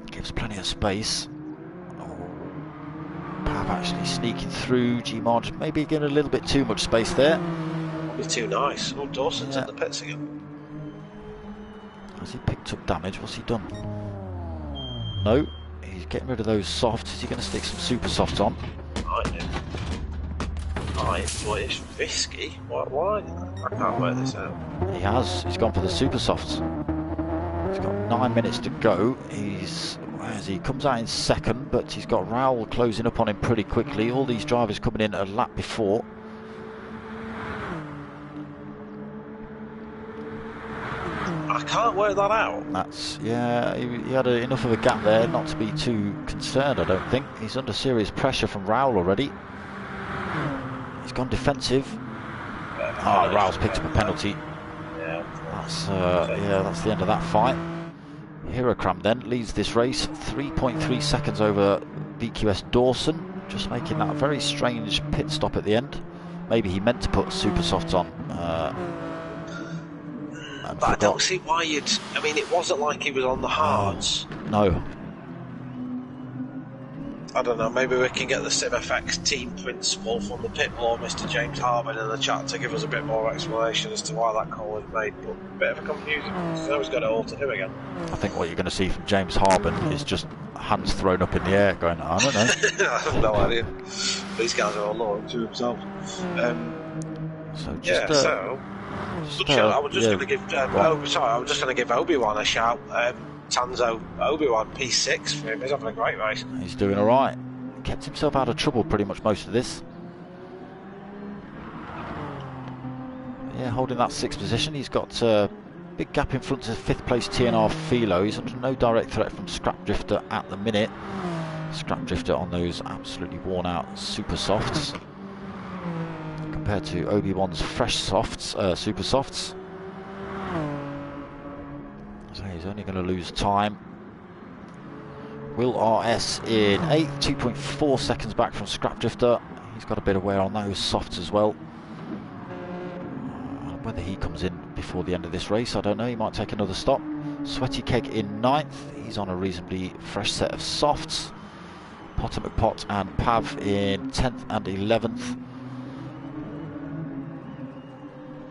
A: Gives plenty of space. Pav actually sneaking through. G-Marge maybe getting a little bit too much space there.
B: Probably too nice. Oh, Dawson's in the pits again.
A: Has he picked up damage? What's he done? No, he's getting rid of those softs. Is he going to stick some super softs on?
B: Might do. Boy, it's risky. Why? I can't work this out.
A: He has. He's gone for the super softs. He's got 9 minutes to go. Where is he? Comes out in second, but he's got Raoul closing up on him pretty quickly. All these drivers coming in a lap before.
B: I can't work that out.
A: That's, yeah, he had enough of a gap there not to be too concerned, I don't think. He's under serious pressure from Raoul already. He's gone defensive. Raoul's picked up a penalty. That's the end of that fight. Hirokram then leads this race, 3.3 seconds over VQS Dawson, just making that very strange pit stop at the end. Maybe he meant to put super softs on.
B: But I don't see why you'd... I mean, it wasn't like he was on the hards.
A: No.
B: I don't know, maybe we can get the SimFx team principal from the pit wall, Mr. James Harbin, in the chat to give us a bit more explanation as to why that call was made. But a bit of a confusion, because now he's got it all to do again.
A: I think what you're going to see from James Harbin is just hands thrown up in the air going, I don't know.
B: I have no idea. These guys are all loyal to themselves.
A: So just,
B: I was just going to give I was just going to give Obi-Wan a shout. Tanso Obi-Wan P6 for him. He's having a great race.
A: He's doing all right. Kept himself out of trouble pretty much most of this. Yeah, holding that 6th position. He's got a big gap in front of 5th place TNR Philo. He's under no direct threat from Scrap Drifter at the minute. Scrap Drifter on those absolutely worn out super softs compared to Obi-Wan's fresh softs, super softs. So he's only going to lose time. Will RS in 8th, 2.4 seconds back from Scrap Drifter. He's got a bit of wear on those softs as well. Whether he comes in before the end of this race, I don't know. He might take another stop. Sweaty Keg in 9th. He's on a reasonably fresh set of softs. Potter McPot and Pav in 10th and 11th.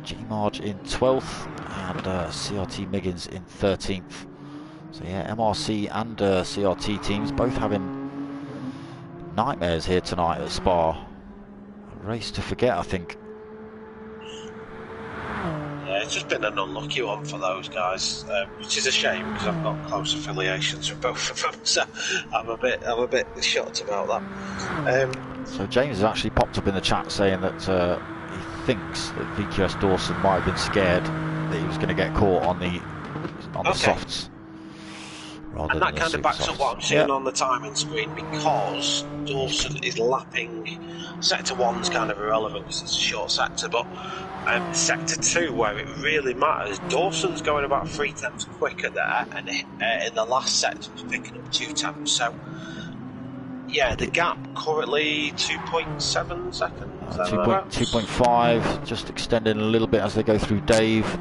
A: G-Marge in 12th and CRT Miggins in 13th. So yeah, MRC and CRT teams both having nightmares here tonight at Spa. A race to forget, I think.
B: Yeah, it's just been an unlucky one for those guys, which is a shame because I've got close affiliations with both of them, so I'm a bit shocked about that.
A: So James has actually popped up in the chat saying that thinks that VQS Dawson might have been scared that he was going to get caught on the softs.
B: And that kind of backs up what I'm seeing on the timing screen, because Dawson is lapping. Sector 1's kind of irrelevant because it's a short sector, but Sector 2, where it really matters, Dawson's going about 3/10 quicker there, and in the last sector he's picking up 2/10. So yeah, the gap currently 2.7 seconds.
A: 2.5, just extending a little bit as they go through Dave.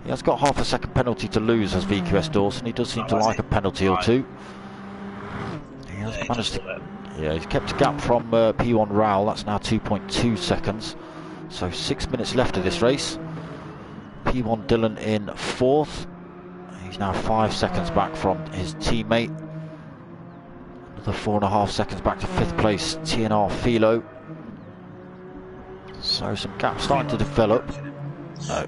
A: He has got half a second penalty to lose as VQS Dawson. He does seem to like a penalty or two. He has managed to... Yeah, he's kept a gap from P1 Raoul. That's now 2.2 seconds. So 6 minutes left of this race. P1 Dylan in 4th. He's now 5 seconds back from his teammate. Another 4.5 seconds back to 5th place TNR Philo. So some gaps starting to develop. No,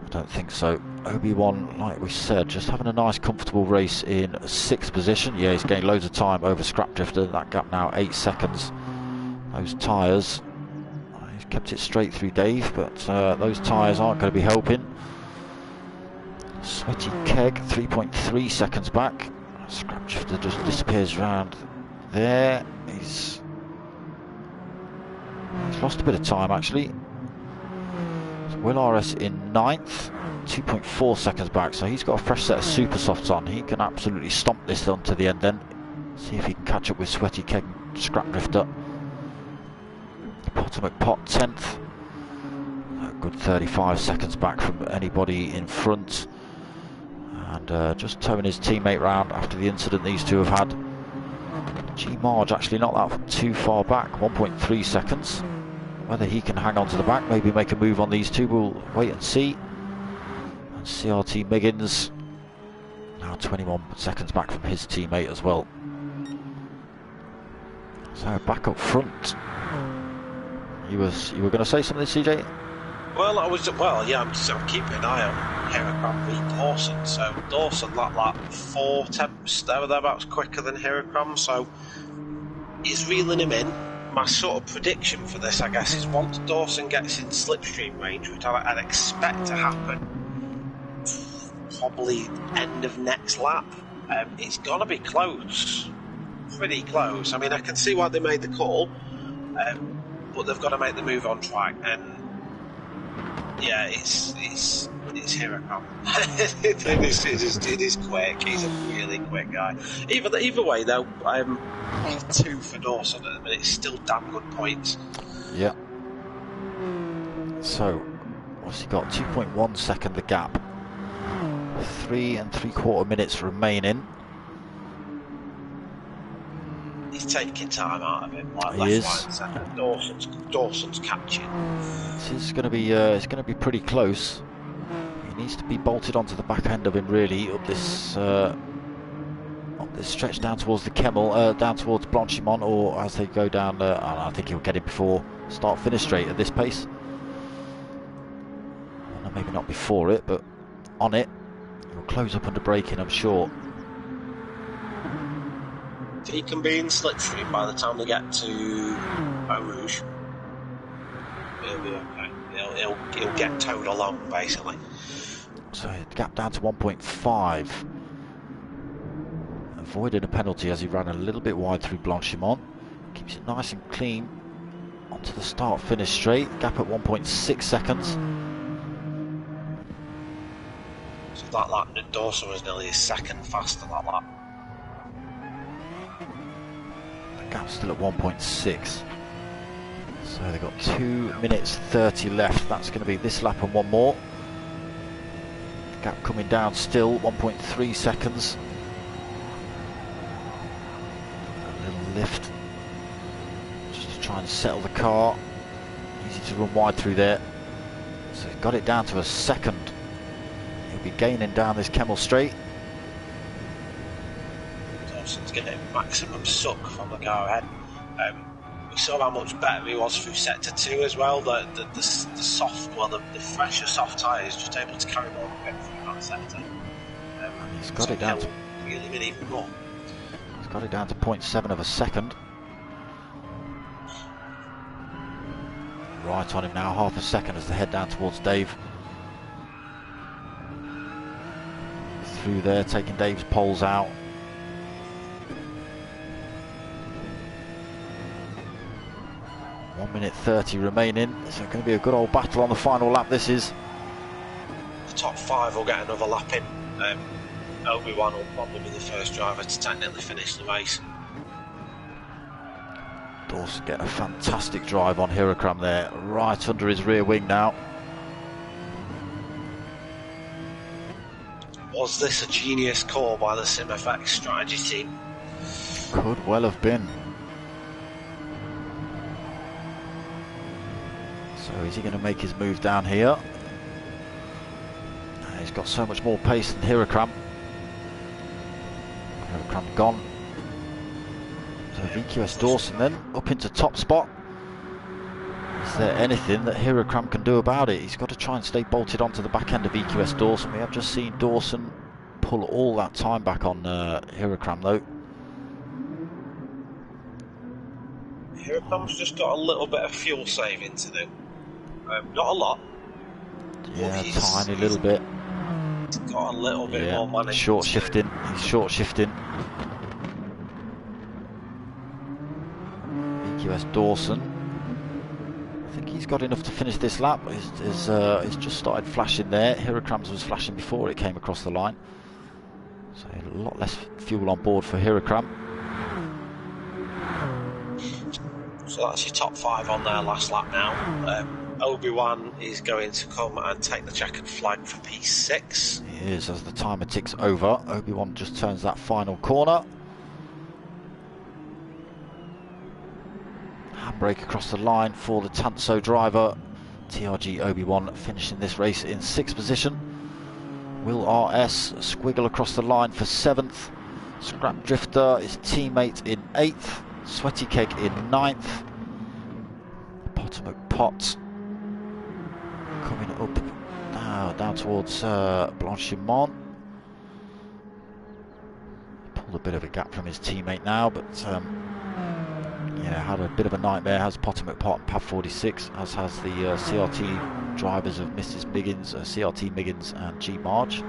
A: I don't think so. Obi-Wan, like we said, just having a nice comfortable race in 6th position. Yeah, he's gained loads of time over Scrap Drifter. That gap now 8 seconds. Those tyres, he's kept it straight through Dave, but those tyres aren't going to be helping. Sweaty Keg 3.3 seconds back. Scrap Drifter just disappears around there. He's He's lost a bit of time actually. Will RS in 9th, 2.4 seconds back, so he's got a fresh set of super softs on. He can absolutely stomp this onto the end then. See if he can catch up with Sweaty Keg and Scrap Drifter. Potomac Pot 10th. A good 35 seconds back from anybody in front. And just towing his teammate round after the incident these two have had. G Marge actually not that too far back, 1.3 seconds. Whether he can hang on to the back, maybe make a move on these two, we'll wait and see. And CRT Miggins now 21 seconds back from his teammate as well. So back up front. You were going to say something, CJ?
B: Well, I'm keeping an eye on Heracram v Dawson. So Dawson like 4 temps thereabouts quicker than Heracram, so he's reeling him in. My sort of prediction for this, I guess, is once Dawson gets in slipstream range, which I'd expect to happen probably end of next lap, it's going to be close. Pretty close. I mean, I can see why they made the call, but they've got to make the move on track, and yeah, it's Heracram. it is quick. He's a really quick guy. Either way, though, 2 for Dawson at the minute. It's still damn good points.
A: Yeah. So, what's he got? 2.1 second the gap. 3 3/4 minutes remaining.
B: He's taking time out of it, like
A: he
B: left,
A: is.
B: right, and centre. Dawson's catching.
A: This is going to be it's going to be pretty close. He needs to be bolted onto the back end of him really up this stretch down towards the Kemmel, down towards Blanchimont, or as they go down. I think he'll get it before start finish straight at this pace. Well, maybe not before it, but on it. He'll close up under braking, I'm sure.
B: If he can be in slipstream by the time we get to Eau Rouge, he'll be okay. He'll get towed along, basically.
A: So the gap down to 1.5. Avoided a penalty as he ran a little bit wide through Blanchimont. Keeps it nice and clean onto the start finish straight. Gap at 1.6 seconds.
B: So that lap, Dawson was nearly a second faster that lap.
A: Gap's still at 1.6. So they've got 2 minutes 30 left. That's going to be this lap and one more. Gap coming down still, 1.3 seconds. A little lift just to try and settle the car. Easy to run wide through there. So he's got it down to a second. He'll be gaining down this Kemmel straight.
B: Dawson's getting maximum suck from the car ahead. We saw how much better he was through sector 2 as well. The fresher soft tyres just able to carry more grip through that sector.
A: And he's got it down to
B: really even more.
A: He's got it down to 0.7 of a second. Right on him now, half a second as they head down towards Dave. Through there, taking Dave's poles out. Minute 30 remaining. It's going to be a good old battle on the final lap. This is.
B: The top 5 will get another lap in. Obi-Wan will probably be the first driver to technically finish the race.
A: Dawson get a fantastic drive on Heracram there, right under his rear wing now.
B: Was this a genius call by the SimFx strategy team?
A: Could well have been. So is he going to make his move down here? He's got so much more pace than Heracram. Heracram gone. So VQS Dawson then up into top spot. Is there anything that Heracram can do about it? He's got to try and stay bolted onto the back end of VQS Dawson. We have just seen Dawson pull all that time back on Heracram though.
B: Heracram's just got a little bit of fuel saving to do. Not a lot.
A: Yeah, tiny little bit.
B: He's got a little bit more money.
A: Short shifting. He's short shifting. VQS Dawson. he's got enough to finish this lap. He's just started flashing there. Hirocrams was flashing before it came across the line. So a lot less fuel on board for Hirocram.
B: So that's your top 5 on their last lap now. Obi-Wan is going to come and take the checkered flag for P6.
A: He is, as the timer ticks over. Obi-Wan just turns that final corner. Handbrake across the line for the Tanso driver. TRG Obi-Wan finishing this race in 6th position. Will RS squiggle across the line for 7th. Scrap Drifter, his teammate, in 8th. Sweaty Keg in 9th. Potomac Pot coming up now down towards Blanchimont. Pulled a bit of a gap from his teammate now, but yeah, had a bit of a nightmare. Has Potomac Pot and Pav 46, as has the CRT drivers of Mrs. Miggins, CRT Miggins and G Marge.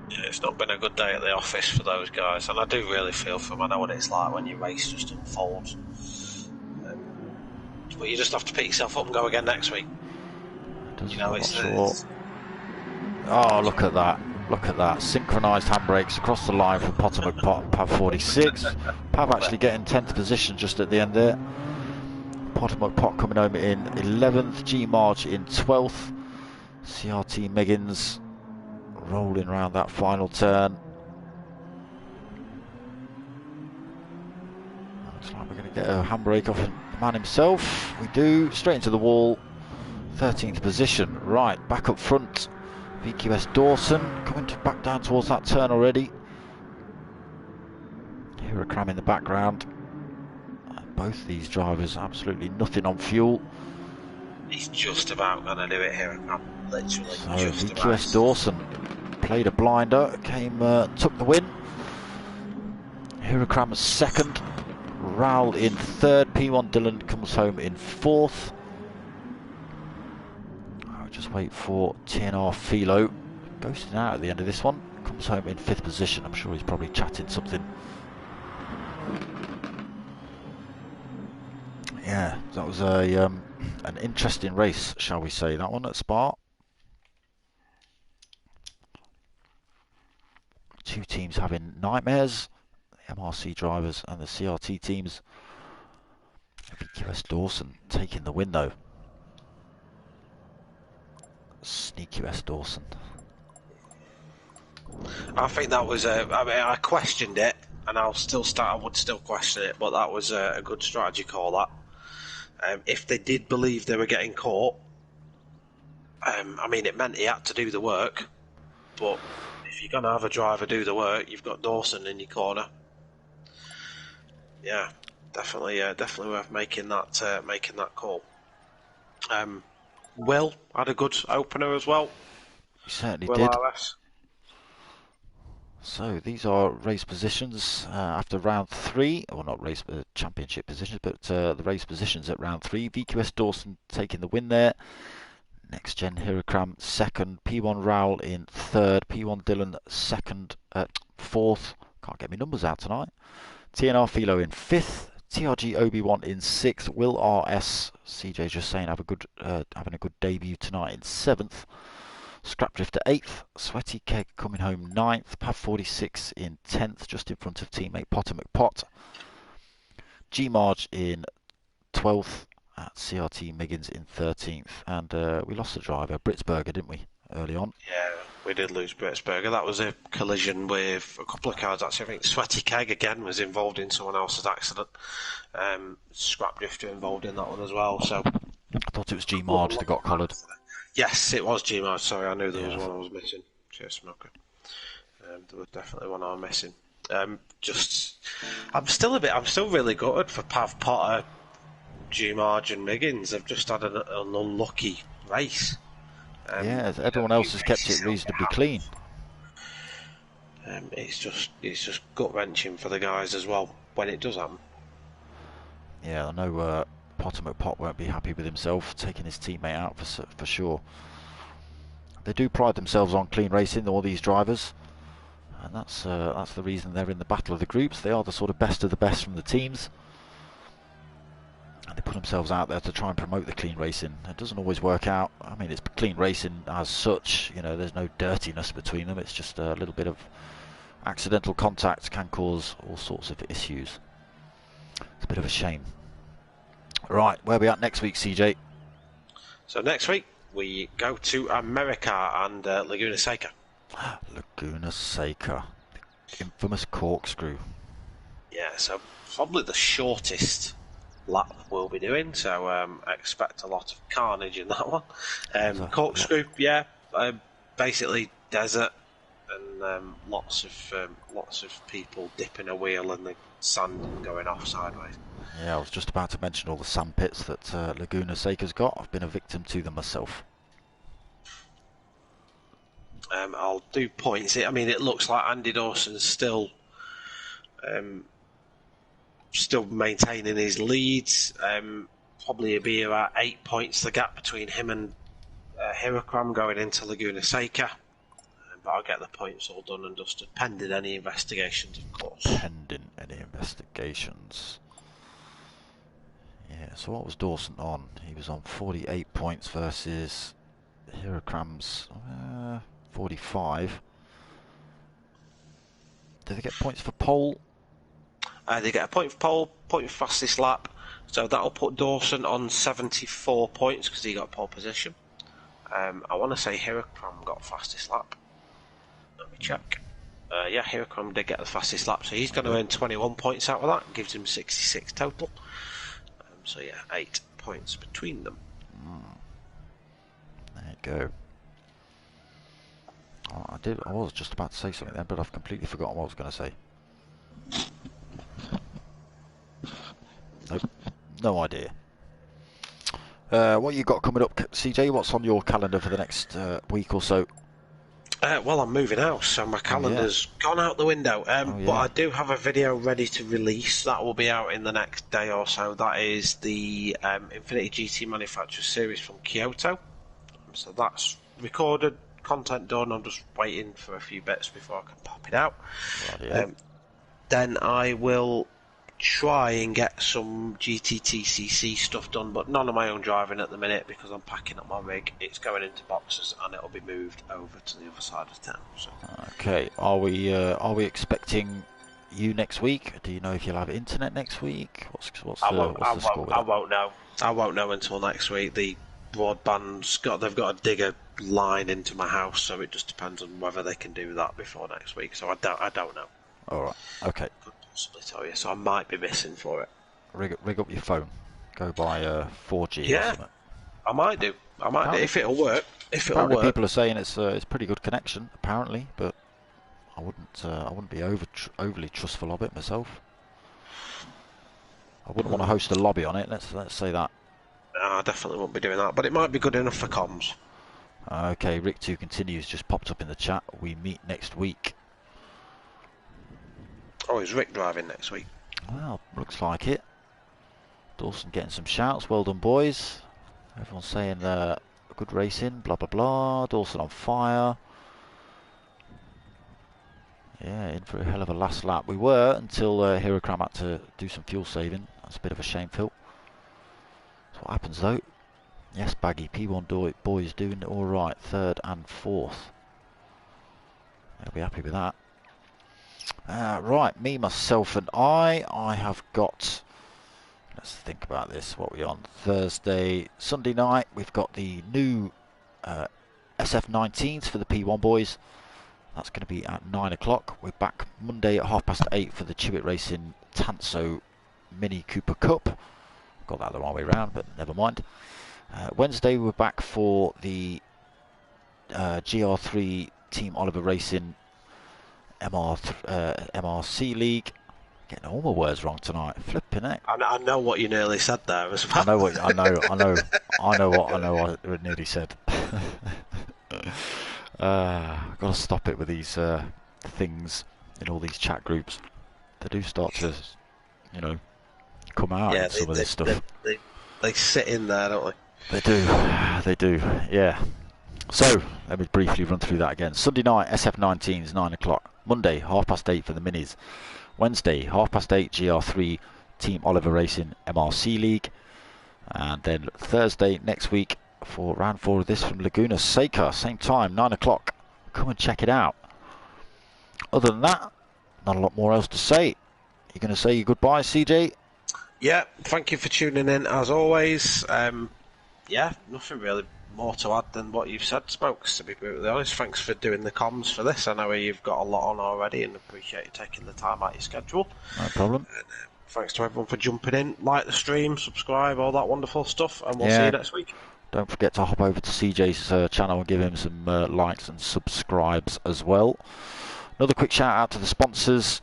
B: Yeah, it's not been a good day at the office for those guys, and I do really feel for them. I know what it's like when your race just unfolds. But you just have to pick yourself up and go again next week. You know, it's
A: oh, look at that. Look at that. Synchronised handbrakes across the line from Potomac Pot and Pav 46. Pav actually getting 10th position just at the end there. Potomac Pot coming home in 11th. G Marge in 12th. CRT Miggins rolling around that final turn. Looks like we're going to get a handbrake off the man himself. We do. Straight into the wall. 13th position. Right, back up front. VQS Dawson coming back down towards that turn already. Hirocram in the background. Both these drivers absolutely nothing on fuel.
B: He's just about going to do it here. Literally
A: so
B: just
A: VQS
B: about.
A: Dawson played a blinder, took the win. Hirocram 2nd, Raul in 3rd, P1 Dylan comes home in 4th. I'll just wait for TNR Philo, ghosting out at the end of this one, comes home in 5th position. I'm sure he's probably chatting something. Yeah, that was an interesting race, shall we say, that one at Spa. Two teams having nightmares, the MRC drivers and the CRT teams. VQS Dawson taking the win though. Sneaky S Dawson.
B: I think that was I mean, I questioned it, and I would still question it, but that was a good strategy call. That if they did believe they were getting caught, I mean, it meant he had to do the work. But if you're gonna have a driver do the work, you've got Dawson in your corner. Yeah, definitely worth making that call. Will had a good opener as well.
A: He certainly
B: Will
A: did.
B: RS.
A: So these are race positions after round 3, or not race championship positions, but the race positions at round 3. VQS Dawson taking the win there. NxtGen Hirocram 2nd, P1 Raul in 3rd, P1 Dylan 2nd, 4th. Can't get my numbers out tonight. TNR Philo in 5th, TRG Obi-Wan in 6th, Will RS, CJ just saying having a good debut tonight in 7th. Scrap Drifter 8th, Sweaty Keg coming home 9th, Pav 46 in 10th, just in front of teammate Potomac Pot. G Marge in 12th, at CRT Miggins in 13th, and we lost the driver, Britsberger, didn't we, early on?
B: Yeah, we did lose Britsberger. That was a collision with a couple of cars, actually. I think Sweaty Keg again was involved in someone else's accident. Scrap Drifter involved in that one as well. So
A: I thought it was G Marge that got collared.
B: Yes, it was G Marge. Sorry, I knew there was one I was missing. Cheers, Smoker. There was definitely one I was missing. I'm still really gutted for Pav Potter, G Marge and Miggins. They've just had an unlucky race.
A: Yeah, everyone else has kept it reasonably clean.
B: It's just gut wrenching for the guys as well when it does happen.
A: Yeah, I know Potomac Pot won't be happy with himself taking his teammate out for sure. They do pride themselves on clean racing, all these drivers, and that's the reason they're in the battle of the groups. They are the sort of best of the best from the teams. and they put themselves out there to try and promote the clean racing. It doesn't always work out. I mean, it's clean racing as such, you know, there's no dirtiness between them, it's just a little bit of accidental contact can cause all sorts of issues. It's a bit of a shame. Right, where are we at next week, CJ?
B: So next week we go to America and Laguna Seca.
A: Laguna Seca, the infamous corkscrew.
B: Yeah, so probably the shortest lap we'll be doing, so I expect a lot of carnage in that one. Corkscrew, yeah, basically desert, and lots of people dipping a wheel in the sand and going off sideways.
A: Yeah, I was just about to mention all the sand pits that Laguna Seca's got. I've been a victim to them myself.
B: I'll do points. I mean, it looks like Andy Dawson's still maintaining his leads. Probably be about 8 points the gap between him and Hirakram going into Laguna Seca. But I'll get the points all done and dusted, pending any investigations, of course.
A: Pending any investigations. Yeah, so what was Dawson on? He was on 48 points versus Hirakram's 45. Did they get points for pole?
B: They get a point for pole, point for fastest lap. So that'll put Dawson on 74 points because he got pole position. I want to say Hirakram got fastest lap. Let me check. Yeah, Hirakram did get the fastest lap, so he's going to earn 21 points out of that. Gives him 66 total. So yeah, 8 points between them.
A: There you go. Oh, I was just about to say something then, but I've completely forgotten what I was going to say. Nope, no idea. What you got coming up, CJ? What's on your calendar for the next week or so?
B: Well, I'm moving house, so my calendar's gone out the window. But I do have a video ready to release. That will be out in the next day or so. That is the Infinity GT Manufacturer Series from Kyoto. So that's recorded, content done. I'm just waiting for a few bits before I can pop it out. Then I will try and get some GTTCC stuff done, but none of my own driving at the minute because I'm packing up my rig. It's going into boxes and it'll be moved over to the other side of town. So. Okay,
A: are we expecting you next week? Do you know if you'll have internet next week? What's the score?
B: I won't know. I won't know until next week. The broadband's they've got to dig a line into my house, so it just depends on whether they can do that before next week. So I don't know.
A: All right. Okay.
B: Could possibly tell you. So I might be missing for it.
A: Rig up your phone. Go by 4G.
B: Yeah.
A: Or something.
B: I might do. If it'll work.
A: Apparently people are saying it's pretty good connection. Apparently, but I wouldn't be overly trustful of it myself. I wouldn't want to host a lobby on it. Let's say that.
B: No, I definitely won't be doing that. But it might be good enough for comms.
A: Okay, Rick2 continues. Just popped up in the chat. We meet next week.
B: Oh, is Rick driving next week?
A: Well, looks like it. Dawson getting some shouts. Well done, boys. Everyone's saying good racing. Blah blah blah. Dawson on fire. Yeah, in for a hell of a last lap. We were until Hirakram had to do some fuel saving. That's a bit of a shame, Phil. That's what happens though. Yes, Baggy P1 boys doing all right. 3rd and 4th. They'll be happy with that. Right, me, myself, and I have got. Let's think about this. What are we on? Thursday, Sunday night. We've got the new SF19s for the P1 boys. That's going to be at 9 o'clock. We're back Monday at 8:30 for the Chibit Racing Tanso Mini Cooper Cup. Got that the wrong way around, but never mind. Wednesday we're back for the GR3 Team Oliver Racing MRC League. Getting all my words wrong tonight. Flipping it.
B: I know what you nearly said there as well.
A: I know what I nearly said. I've got to stop it with these things in all these chat groups. They do start to, come out and some of this stuff.
B: They sit in there, don't they?
A: They do, yeah. So, let me briefly run through that again. Sunday night, SF19s, 9 o'clock. Monday, 8:30 for the minis. Wednesday, 8:30 GR3 Team Oliver Racing MRC League. And then Thursday next week for round 4 of this from Laguna Seca, same time, 9 o'clock. Come and check it out. Other than that, not a lot more else to say. You're going to say your goodbye, CJ?
B: Yeah, thank you for tuning in as always. Yeah, nothing really more to add than what you've said, Smokes, to be brutally honest. Thanks for doing the comms for this. I know you've got a lot on already and appreciate you taking the time out of your schedule.
A: No problem.
B: And, thanks to everyone for jumping in. Like the stream, subscribe, all that wonderful stuff, and we'll see you next week.
A: Don't forget to hop over to CJ's channel and give him some likes and subscribes as well. Another quick shout out to the sponsors,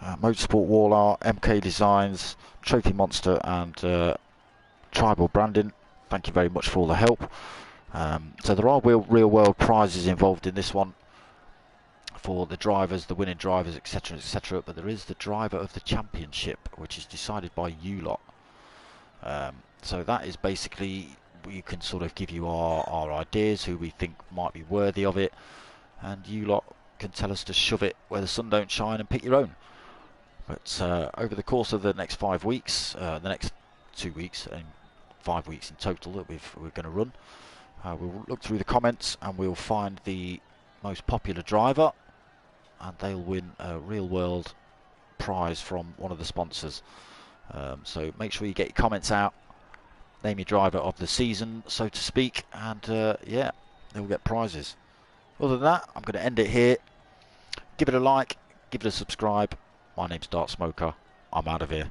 A: Motorsport Wall Art, MK Designs, Trophy Monster and Tribal Branding. Thank you very much for all the help. So there are real world prizes involved in this one for the drivers, the winning drivers, etc, etc, but there is the driver of the championship, which is decided by you lot. So that is basically, we can sort of give you our ideas, who we think might be worthy of it, and you lot can tell us to shove it where the sun don't shine and pick your own. But over the course of the next 5 weeks, the next 2 weeks, and 5 weeks in total that we're going to run, we'll look through the comments and we'll find the most popular driver, and they'll win a real world prize from one of the sponsors. So make sure you get your comments out, name your driver of the season, so to speak, and yeah, they'll get prizes. Other than that, I'm going to end it here. Give it a like, give it a subscribe. My name's darksmoka. I'm out of here.